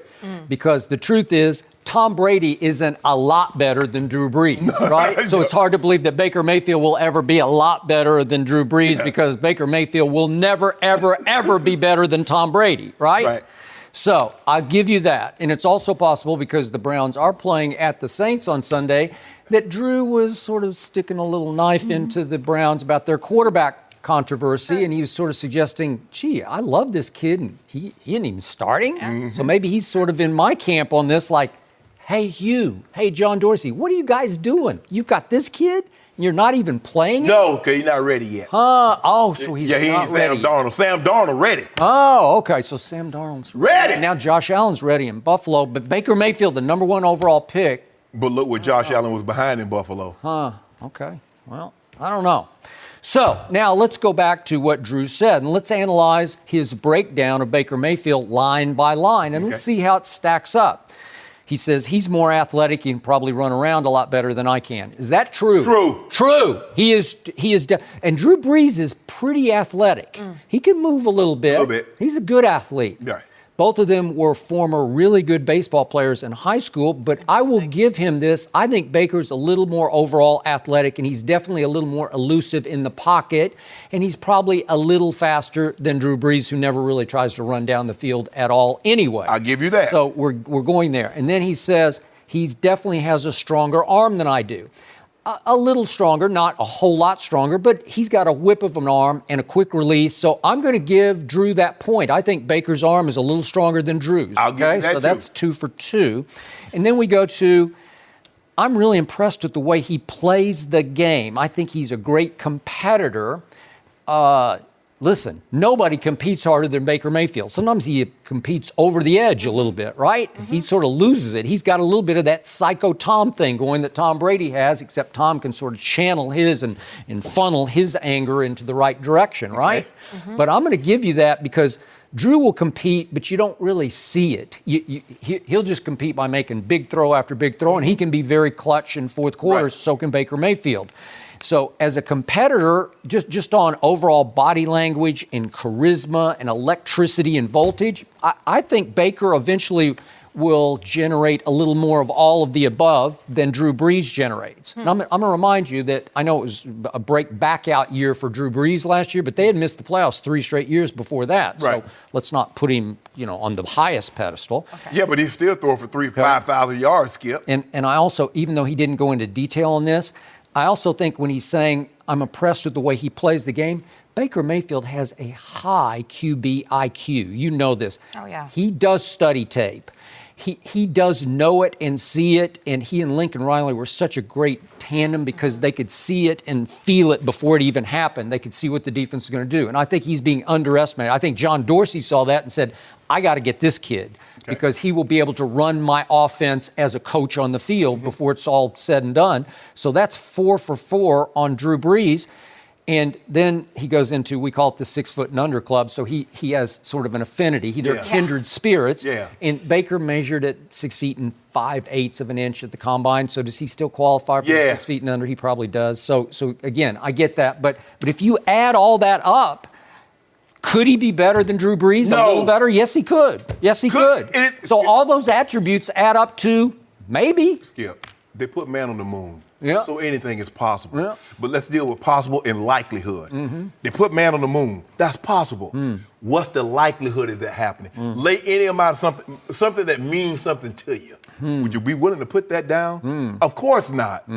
Because the truth is, Tom Brady isn't a lot better than Drew Brees, right? So it's hard to believe that Baker Mayfield will ever be a lot better than Drew Brees because Baker Mayfield will never, ever, ever be better than Tom Brady, right? So I'll give you that. And it's also possible, because the Browns are playing at the Saints on Sunday, that Drew was sort of sticking a little knife into the Browns about their quarterback controversy, and he was sort of suggesting, gee, I love this kid, and he isn't even starting. So maybe he's sort of in my camp on this, like, hey, Hugh, hey, John Dorsey, what are you guys doing? You've got this kid, and you're not even playing him? No, because he's not ready yet. So he's he not ain't ready. Sam Darnold. Sam Darnold ready. Oh, okay, so Sam Darnold's Ready. Now Josh Allen's ready in Buffalo, but Baker Mayfield, the number 1 overall pick. But look what Josh Allen was behind in Buffalo. Okay, well, I don't know. So now let's go back to what Drew said, and let's analyze his breakdown of Baker Mayfield line by line, and let's see how it stacks up. He says he's more athletic. He can probably run around a lot better than I can. Is that true? True. He is. And Drew Brees is pretty athletic. He can move a little bit. He's a good athlete. Right. Both of them were former really good baseball players in high school, but I will give him this. I think Baker's a little more overall athletic, and he's definitely a little more elusive in the pocket, and he's probably a little faster than Drew Brees, who never really tries to run down the field at all anyway. I'll give you that. So we're going there. And then he says he definitely has a stronger arm than I do. A little stronger, not a whole lot stronger, but he's got a whip of an arm and a quick release. So I'm going to give Drew that point. I think Baker's arm is a little stronger than Drew's. I'll give you that so that's 2 for 2. And then we go to, I'm really impressed with the way he plays the game. I think he's a great competitor. Listen, nobody competes harder than Baker Mayfield. Sometimes he competes over the edge a little bit, right? He sort of loses it. He's got a little bit of that psycho Tom thing going that Tom Brady has, except Tom can sort of channel his and funnel his anger into the right direction, right? But I'm going to give you that because Drew will compete, but you don't really see it. He'll just compete by making big throw after big throw, and he can be very clutch in fourth quarters, so can Baker Mayfield. So as a competitor, just on overall body language and charisma and electricity and voltage, I think Baker eventually will generate a little more of all of the above than Drew Brees generates. And I'm going to remind you that I know it was a back out year for Drew Brees last year, but they had missed the playoffs 3 straight years before that. Right. So let's not put him, on the highest pedestal. Yeah, but he's still throwing for 5,000 yards, Skip. And I also, even though he didn't go into detail on this, I also think when he's saying, I'm impressed with the way he plays the game, Baker Mayfield has a high QB IQ. You know this. Oh, yeah. He does study tape. He does know it and see it, and he and Lincoln Riley were such a great tandem because they could see it and feel it before it even happened. They could see what the defense is going to do. And I think he's being underestimated. I think John Dorsey saw that and said, I got to get this kid because he will be able to run my offense as a coach on the field before it's all said and done. So that's 4 for 4 on Drew Brees. And then he goes into, we call it the 6 foot and under club. So he has sort of an affinity. They're kindred spirits. Yeah. And Baker measured at 6 feet and 5/8 of an inch at the combine. So does he still qualify for the 6 feet and under? He probably does. So again, I get that. But if you add all that up, could he be better than Drew Brees? No. A little better? Yes, he could. Yes, he could. So all those attributes add up to maybe. Skip, they put man on the moon. Yeah. So anything is possible. Yeah. But let's deal with possible and likelihood. They put man on the moon. That's possible. What's the likelihood of that happening? Lay any amount of something that means something to you. Would you be willing to put that down? Of course not.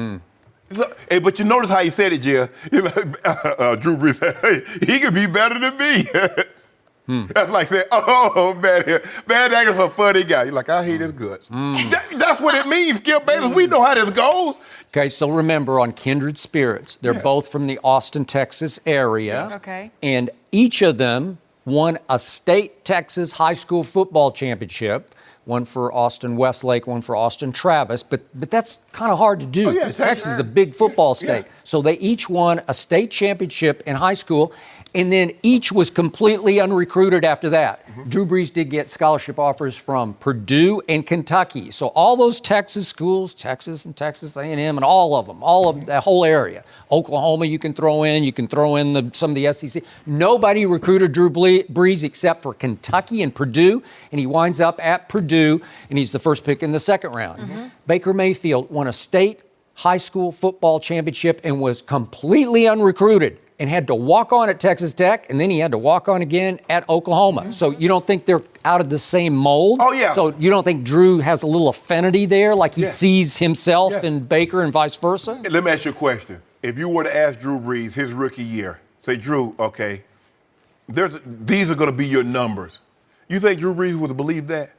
So, hey, but you notice how he said it, Jill. Drew Brees said, hey, he could be better than me. That's like saying, oh, man, Dak is a funny guy. You're like, I hate his guts. That's what it means, Skip Bayless. We know how this goes. Okay, so remember, on Kindred Spirits, they're both from the Austin, Texas area. Okay. And each of them won a state Texas high school football championship, one for Austin Westlake, one for Austin Travis. But that's kind of hard to do because Texas is a big football state. So they each won a state championship in high school, and then each was completely unrecruited after that. Drew Brees did get scholarship offers from Purdue and Kentucky. So all those Texas schools, Texas and Texas A&M and all of that whole area. Oklahoma you can throw in some of the SEC. Nobody recruited Drew Brees except for Kentucky and Purdue, and he winds up at Purdue, and he's the first pick in the second round. Baker Mayfield won a state high school football championship and was completely unrecruited and had to walk on at Texas Tech, and then he had to walk on again at Oklahoma. So you don't think they're out of the same mold? Oh, yeah. So you don't think Drew has a little affinity there, like he sees himself in Baker and vice versa? Let me ask you a question. If you were to ask Drew Brees his rookie year, say, Drew, okay, these are going to be your numbers. You think Drew Brees would have believed that?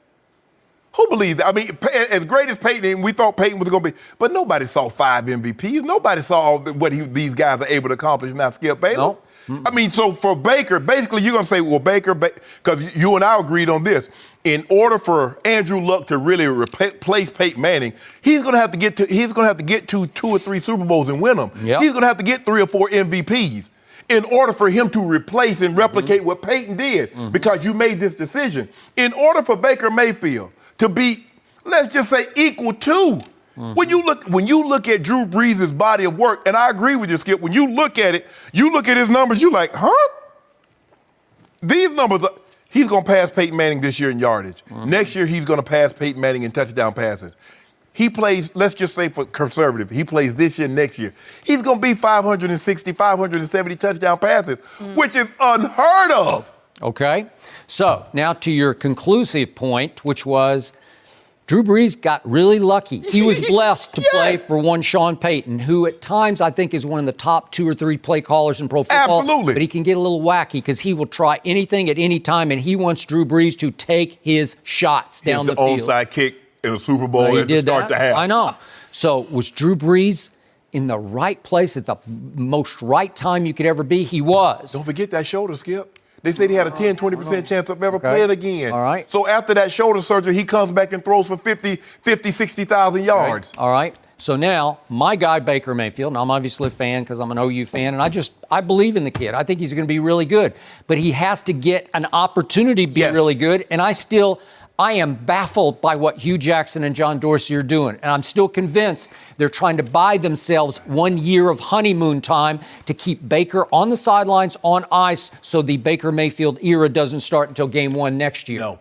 Who believed that? I mean, as great as Peyton, and we thought Peyton was going to be, but nobody saw 5 MVPs. Nobody saw what these guys are able to accomplish now, Skip Bayless. No. I mean, so for Baker, basically you're going to say, well, Baker, because you and I agreed on this, in order for Andrew Luck to really replace Peyton Manning, he's going to have to get to 2 or 3 Super Bowls and win them. Yep. He's going to have to get 3 or 4 MVPs in order for him to replace and replicate what Peyton did, because you made this decision. In order for Baker Mayfield to be, let's just say, equal to. When you look at Drew Brees' body of work, and I agree with you, Skip, when you look at it, you look at his numbers, you're like, huh? These numbers, he's going to pass Peyton Manning this year in yardage. Next year, he's going to pass Peyton Manning in touchdown passes. He plays, let's just say for conservative, he plays this year, next year. He's going to be 560, 570 touchdown passes, which is unheard of. Okay. So now to your conclusive point, which was Drew Brees got really lucky. He was blessed to play for one Sean Payton, who at times I think is one of the top 2 or 3 play callers in pro football. Absolutely. But he can get a little wacky because he will try anything at any time, and he wants Drew Brees to take his shots down the field. The onside kick in the Super Bowl at the start to half. I know. So was Drew Brees in the right place at the most right time you could ever be? He was. Don't forget that shoulder, Skip. They said he had a 10, 20% chance of ever playing again. All right. So after that shoulder surgery, he comes back and throws for 60,000 yards. All right. So now, my guy, Baker Mayfield, and I'm obviously a fan because I'm an OU fan, and I believe in the kid. I think he's going to be really good. But he has to get an opportunity to be really good, and I am baffled by what Hugh Jackson and John Dorsey are doing. And I'm still convinced they're trying to buy themselves 1 year of honeymoon time to keep Baker on the sidelines on ice so the Baker Mayfield era doesn't start until game 1 next year. No.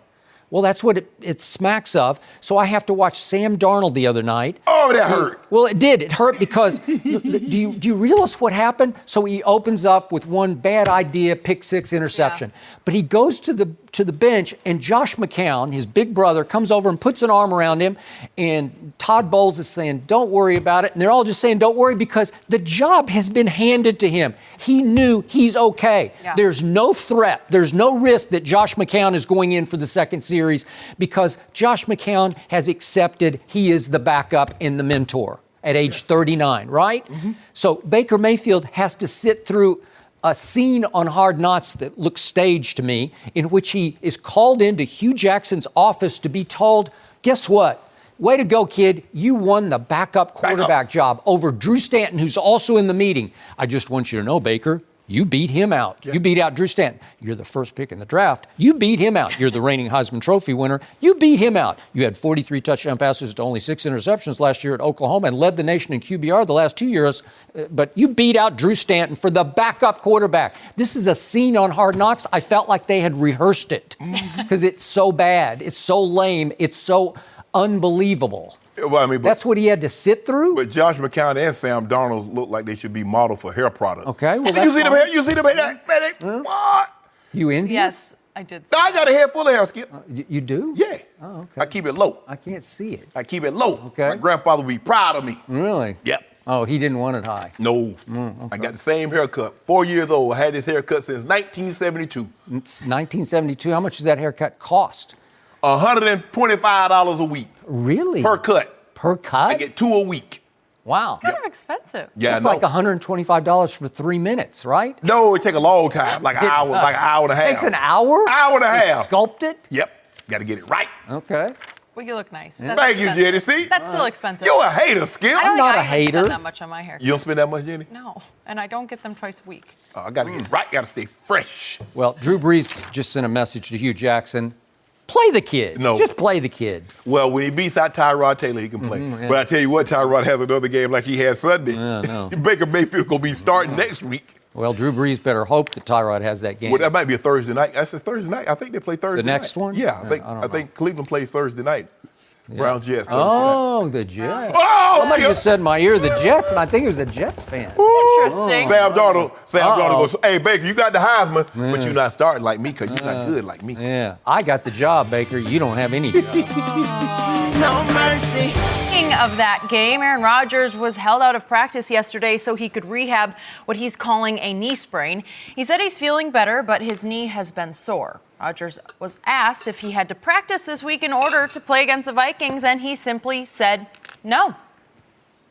Well, that's what it smacks of. So I have to watch Sam Darnold the other night. Oh, that hurt. Well, it did. It hurt because do you realize what happened? So he opens up with one bad idea, pick 6 interception. Yeah. But he goes to the bench, and Josh McCown, his big brother, comes over and puts an arm around him, and Todd Bowles is saying, don't worry about it. And they're all just saying, don't worry, because the job has been handed to him. He knew he's okay. Yeah. There's no threat. There's no risk that Josh McCown is going in for the second series because Josh McCown has accepted he is the backup and the mentor at age 39, right? So Baker Mayfield has to sit through a scene on Hard Knocks that looks staged to me, in which he is called into Hugh Jackson's office to be told, guess what? Way to go, kid. You won the backup quarterback job over Drew Stanton, who's also in the meeting. I just want you to know, Baker, you beat him out. Yeah. You beat out Drew Stanton. You're the first pick in the draft. You beat him out. You're the reigning Heisman Trophy winner. You beat him out. You had 43 touchdown passes to only 6 interceptions last year at Oklahoma and led the nation in QBR the last 2 years. But you beat out Drew Stanton for the backup quarterback. This is a scene on Hard Knocks. I felt like they had rehearsed it because it's so bad. It's so lame. It's so unbelievable. Well, I mean, that's what he had to sit through. But Josh McCown and Sam Darnold look like they should be modeled for hair products. Okay, well, you see them hair? You see them hair? What? You envious? Yes, I did. I got a head full of hair, Skip. You do? Yeah. Oh, okay. I keep it low. I can't see it. I keep it low. Okay. My grandfather would be proud of me. Really? Yep. Oh, he didn't want it high. No. Okay. I got the same haircut. 4 years old. I had this haircut since 1972. It's 1972. How much does that haircut cost? $125 a week. Really? Per cut. Per cut? I get 2 a week. Wow. It's kind of expensive. Yeah, it's like $125 for 3 minutes, right? No, it take a long time, like an hour and a half. Takes an hour? Hour and a half. Sculpt it? Yep. Got to get it right. Okay. Well, you look nice. Thank you, Jenny. See? That's still expensive. You're a hater, Skip. I don't not think a I hater. spend that much on my hair. You don't spend that much, Jenny? No, and I don't get them twice a week. Oh, I got to get right. Got to stay fresh. Well, Drew Brees just sent a message to Hugh Jackson. Play the kid. No. Just play the kid. Well, when he beats out Tyrod Taylor, he can play. But I tell you what, Tyrod has another game like he had Sunday. Yeah, no. Baker Mayfield going to be starting next week. Well, Drew Brees better hope that Tyrod has that game. Well, that might be a Thursday night. That's a Thursday night. I think they play Thursday night. The next one? Yeah, I don't I know. think Cleveland plays Thursday night. Browns, Jets. Oh, the Jets. Oh, Somebody just said in my ear the Jets, and I think it was a Jets fan. Interesting. Sam Darnold goes, hey, Baker, you got the Heisman, but you're not starting like me because you're not good like me. Yeah, I got the job, Baker. You don't have any job. No mercy. Speaking of that game, Aaron Rodgers was held out of practice yesterday so he could rehab what he's calling a knee sprain. He said he's feeling better, but his knee has been sore. Rodgers was asked if he had to practice this week in order to play against the Vikings, and he simply said no.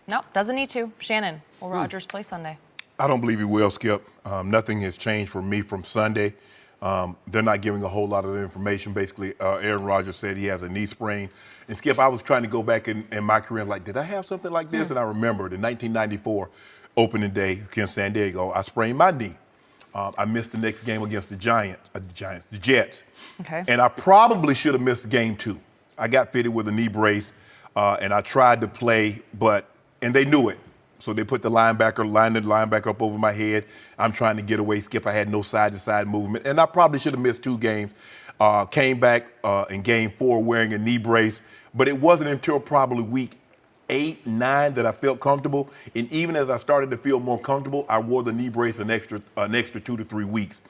No, doesn't need to. Shannon, will Rodgers play Sunday? I don't believe he will, Skip. Nothing has changed for me from Sunday. They're not giving a whole lot of information. Basically, Aaron Rodgers said he has a knee sprain. And, Skip, I was trying to go back in my career and did I have something like this? And I remembered in 1994, opening day against San Diego, I sprained my knee. I missed the next game against the Jets. Okay. And I probably should have missed game 2. I got fitted with a knee brace, and I tried to play, and they knew it. So they put lined the linebacker up over my head. I'm trying to get away, Skip. I had no side-to-side movement, and I probably should have missed 2 games. Came back in game 4 wearing a knee brace, but it wasn't until probably week 8, 9 that I felt comfortable. And even as I started to feel more comfortable, I wore the knee brace an extra 2 to 3 weeks.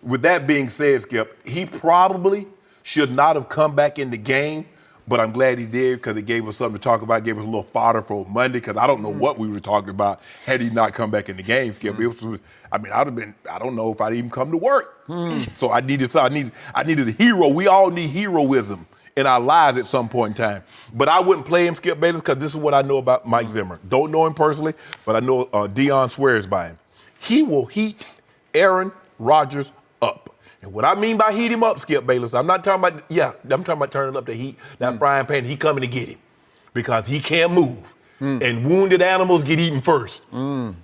With that being said, Skip, he probably should not have come back in the game, but I'm glad he did because it gave us something to talk about, gave us a little fodder for Monday because I don't know what we were talking about had he not come back in the game, Skip. It was, I'd have been, I don't know if I'd even come to work. So I needed a hero. We all need heroism in our lives at some point in time. But I wouldn't play him, Skip Bayless, because this is what I know about Mike Zimmer. Don't know him personally, but I know Dion swears by him. He will heat Aaron Rodgers up. And what I mean by heat him up, Skip Bayless, I'm talking about turning up the heat, that frying pan, he coming to get him because he can't move. And wounded animals get eaten first. The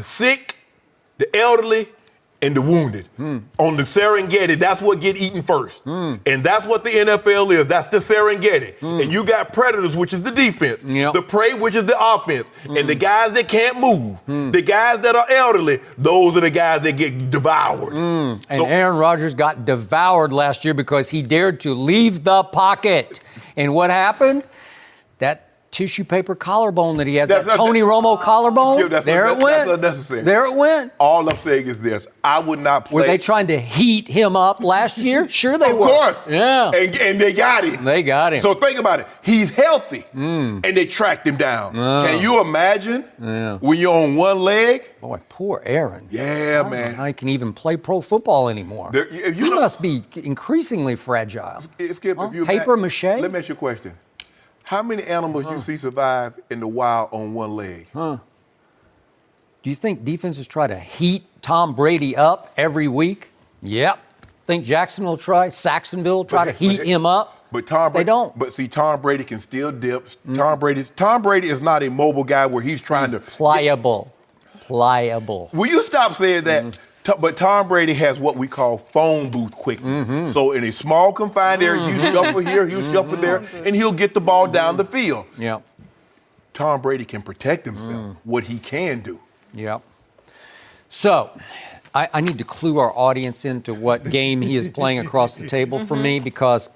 sick, the elderly, and the wounded. On the Serengeti, that's what get eaten first. And that's what the NFL is. That's the Serengeti. And you got predators, which is the defense. Yep. The prey, which is the offense. And the guys that can't move, the guys that are elderly, those are the guys that get devoured. And Aaron Rodgers got devoured last year because he dared to leave the pocket. And what happened? That tissue paper collarbone that he has, that Tony Romo collarbone, there it went. That's unnecessary. There it went. All I'm saying is this. I would not play. Were they trying to heat him up last year? Sure they were. Of course. Yeah. And they got him. They got him. So think about it. He's healthy, and they tracked him down. Can you imagine when you're on one leg? Boy, poor Aaron. Yeah, I don't know how he can even play pro football anymore. He must be increasingly fragile. Skip, paper mache? Let me ask you a question. How many animals you see survive in the wild on one leg? Do you think defenses try to heat Tom Brady up every week? Yep. Think Jacksonville Saxonville try to heat him up? But Tom Brady, they don't. But see, Tom Brady can still dip. Tom Brady is not a mobile guy where he's trying to pliable. Pliable. Will you stop saying that? But Tom Brady has what we call phone booth quickness. So in a small confined area, you shuffle here, you shuffle there, and he'll get the ball down the field. Yep. Tom Brady can protect himself, what he can do. Yep. So I need to clue our audience into what game he is playing across the table for me, because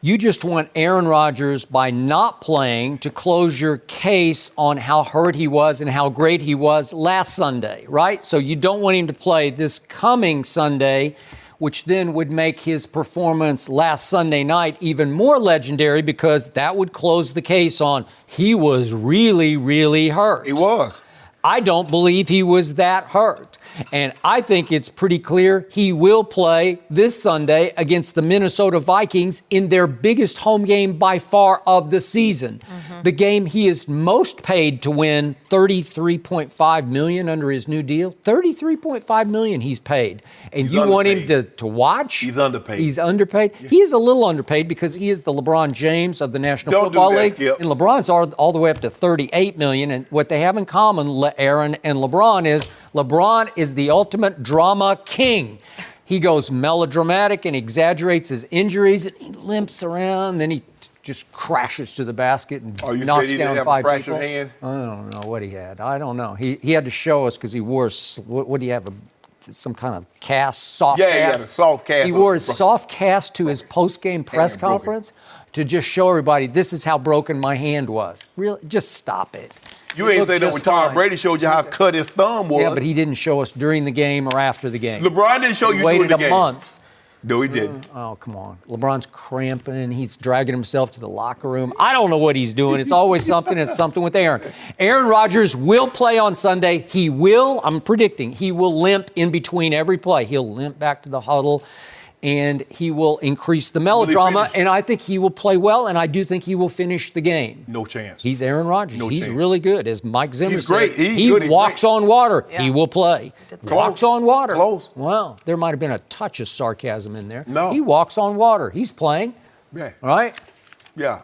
you just want Aaron Rodgers, by not playing, to close your case on how hurt he was and how great he was last Sunday, right? So you don't want him to play this coming Sunday, which then would make his performance last Sunday night even more legendary, because that would close the case on he was really, really hurt. He was. I don't believe he was that hurt. And I think it's pretty clear he will play this Sunday against the Minnesota Vikings in their biggest home game by far of the season. The game he is most paid to win, $33.5 million under his new deal. $33.5 million he's paid. And you want him to watch? He's underpaid. He's underpaid. Yeah. He is a little underpaid because he is the LeBron James of the National Football League. Skip. And LeBron's all the way up to $38 million. And what they have in common, Aaron and LeBron, is the ultimate drama king. He goes melodramatic and exaggerates his injuries, and he limps around, then he just crashes to the basket and knocks down 5 people. Hand? I don't know what he had. I don't know. He had to show us because he wore, what do you have, some kind of soft cast? Yeah, he had a soft cast. He wore his soft cast to his post-game press conference to just show everybody, this is how broken my hand was. Really, just stop it. You ain't say that when Tom Brady showed you how cut his thumb was. Yeah, but he didn't show us during the game or after the game. LeBron didn't show you during the game. Waited a month. No, he didn't. Oh, come on. LeBron's cramping. He's dragging himself to the locker room. I don't know what he's doing. It's always something. It's something with Aaron. Aaron Rodgers will play on Sunday. He will, I'm predicting, he will limp in between every play. He'll limp back to the huddle, and he will increase the melodrama, and I think he will play well, and I do think he will finish the game. No chance. He's Aaron Rodgers. He's really good. As Mike Zimmer said, great. He walks on water. Yeah. He will play. Walks on water. Close. Well, there might have been a touch of sarcasm in there. No. He walks on water. He's playing. Yeah. All right? Yeah.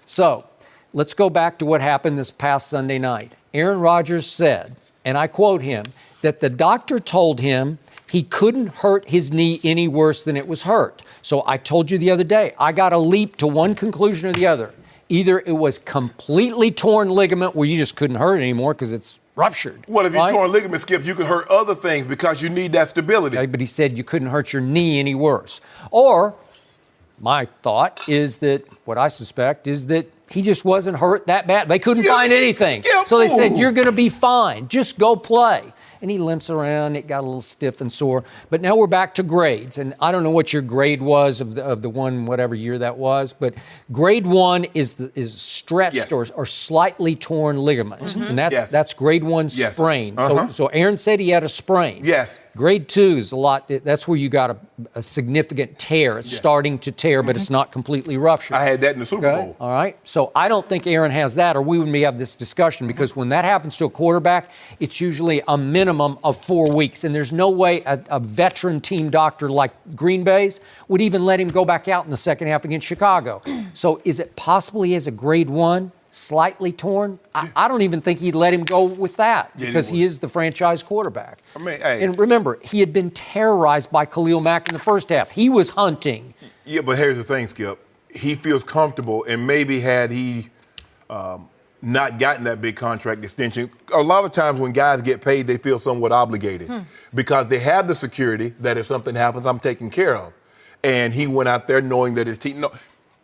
So let's go back to what happened this past Sunday night. Aaron Rodgers said, and I quote him, that the doctor told him he couldn't hurt his knee any worse than it was hurt. So I told you the other day, I got to leap to one conclusion or the other. Either it was completely torn ligament where you just couldn't hurt it anymore because it's ruptured. Well, if you torn ligament, Skip, you can hurt other things because you need that stability. Okay, but he said you couldn't hurt your knee any worse. Or my thought is that, what I suspect is that he just wasn't hurt that bad. They couldn't find anything. So they said, you're going to be fine. Just go play. And he limps around. It got a little stiff and sore. But now we're back to grades. And I don't know what your grade was of the one, whatever year that was. But grade 1 is stretched or slightly torn ligament. And that's grade 1 sprain. So Aaron said he had a sprain. Yes. Grade 2 is a lot. That's where you got a significant tear. It's starting to tear, but it's not completely ruptured. I had that in the Super Bowl. All right. So I don't think Aaron has that, or we wouldn't be having this discussion, because when that happens to a quarterback, it's usually a minimum of 4 weeks. And there's no way a veteran team doctor like Green Bay's would even let him go back out in the second half against Chicago. So is it possible he has a grade 1? Slightly torn? I don't even think he'd let him go with that because he is the franchise quarterback. I mean, hey. And remember, he had been terrorized by Khalil Mack in the first half. He was hunting. Yeah, but here's the thing, Skip. He feels comfortable, and maybe had he not gotten that big contract extension, a lot of times when guys get paid, they feel somewhat obligated because they have the security that if something happens, I'm taken care of. And he went out there knowing that his team...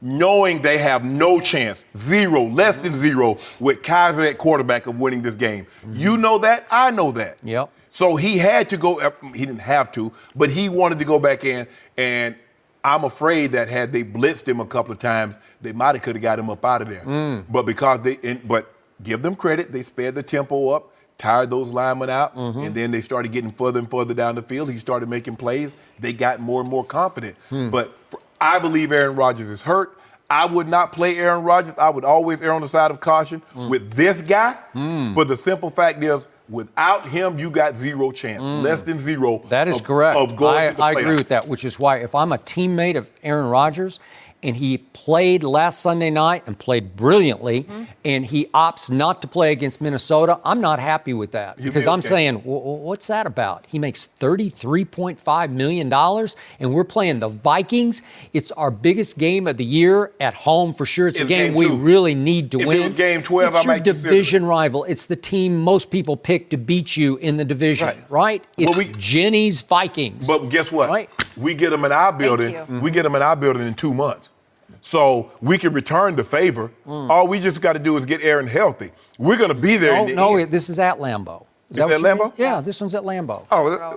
knowing they have no chance, less than zero, with Kaiser at quarterback of winning this game. You know that, I know that. Yep. So he had to go, he didn't have to, but he wanted to go back in, and I'm afraid that had they blitzed him a couple of times, they might have could have got him up out of there. But because but give them credit, they sped the tempo up, tired those linemen out, and then they started getting further and further down the field. He started making plays. They got more and more confident. But I believe Aaron Rodgers is hurt. I would not play Aaron Rodgers. I would always err on the side of caution with this guy. For the simple fact is, without him, you got zero chance, less than zero. That is correct. Of going to the I playoffs. agree with that, which is why if I'm a teammate of Aaron Rodgers and he played last Sunday night and played brilliantly, and he opts not to play against Minnesota, I'm not happy with that. Because I'm saying, what's that about? He makes $33.5 million, and we're playing the Vikings. It's our biggest game of the year at home for sure. It's a game we really need to win. If it was game 12, it's I might your division rival. It's the team most people pick to beat you in the division, right? It's Jenny's Vikings. But guess what? Right? We get them in our building. We get them in our building in 2 months. So we can return the favor. All we just got to do is get Aaron healthy. We're going to be there. This is at Lambeau. Is that at Lambeau? Yeah, this one's at Lambeau.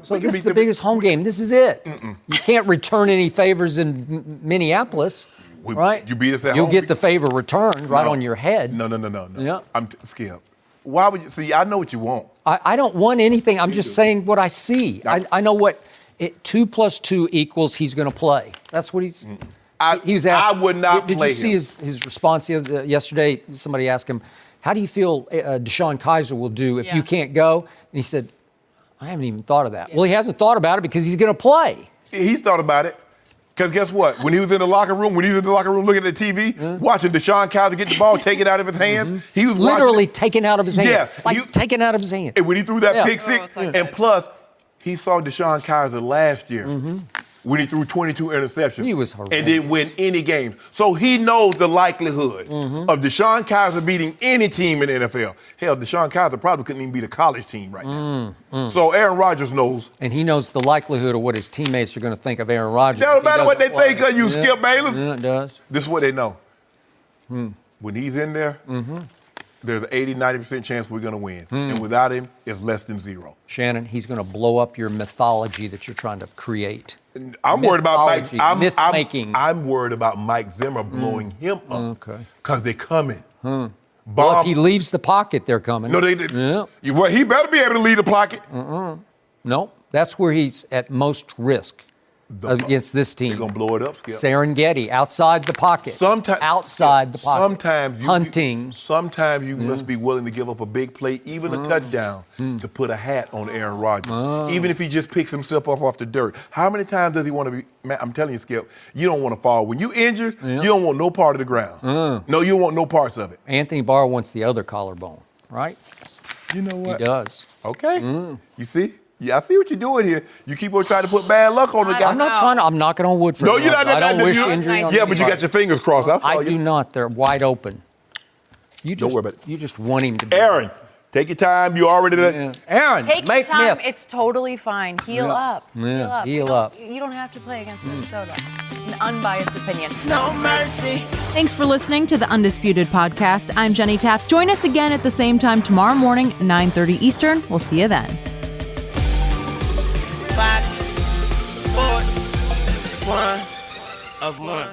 So this is the biggest home game. This is it. You can't return any favors in Minneapolis, right? You beat us at home. You'll get the favor returned right on your head. No. Yeah. Skip. Why would you? See, I know what you want. I don't want anything. I'm just saying what I see. I know what 2 + 2 equals he's going to play. That's what he's. He was asked. I would not Did play you see him. his response yesterday? Somebody asked him, "How do you feel Deshaun Kaiser will do if you can't go?" And he said, "I haven't even thought of that." Yeah. Well, he hasn't thought about it because he's going to play. He's thought about it. Because guess what? When he was in the locker room, looking at the TV, watching Deshaun Kaiser get the ball, take it out of his hands, he was literally taken out of his hand. Yeah, taken out of his hand. And when he threw that pick six, and plus, he saw Deshaun Kaiser last year when he threw 22 interceptions. He was horrendous. And didn't win any games. So he knows the likelihood of Deshaun Kaiser beating any team in the NFL. Hell, Deshaun Kaiser probably couldn't even beat a college team right now. So Aaron Rodgers knows. And he knows the likelihood of what his teammates are going to think of Aaron Rodgers. It doesn't matter what they think of you, Skip Bayless. Yeah, it does. This is what they know. When he's in there, there's an 80-90% chance we're going to win. And without him, it's less than 0. Shannon, he's going to blow up your mythology that you're trying to create. I'm worried about Mike. Myth-making. I'm worried about Mike Zimmer blowing him up. Okay. Because they're coming. Well, if he leaves the pocket, they're coming. No, they Yeah. Well, he better be able to leave the pocket. No, that's where he's at most risk against this team. They're going to blow it up, Skip. Serengeti, outside the pocket. Outside the pocket. Sometimes you must be willing to give up a big play, even a touchdown, to put a hat on Aaron Rodgers. Even if he just picks himself off the dirt. How many times does he want to be? Man, I'm telling you, Skip, you don't want to fall. When you injured, you don't want no part of the ground. No, you don't want no parts of it. Anthony Barr wants the other collarbone, right? You know what? He does. Okay. You see? Yeah, I see what you're doing here. You keep on trying to put bad luck on the guy. I'm knocking on wood for No, you're not. I don't wish injury on Yeah, but you got your fingers crossed. I do not. They're wide open. Don't worry about it. You just want him to be. Aaron, take your time. You already there. Aaron, take make your time. myth. It's totally fine. Heal up. Heal up. You don't have to play against Minnesota. An unbiased opinion. No mercy. Thanks for listening to the Undisputed podcast. I'm Jenny Taft. Join us again at the same time tomorrow morning, 9:30 Eastern. We'll see you then. Fox Sports 1 of 1.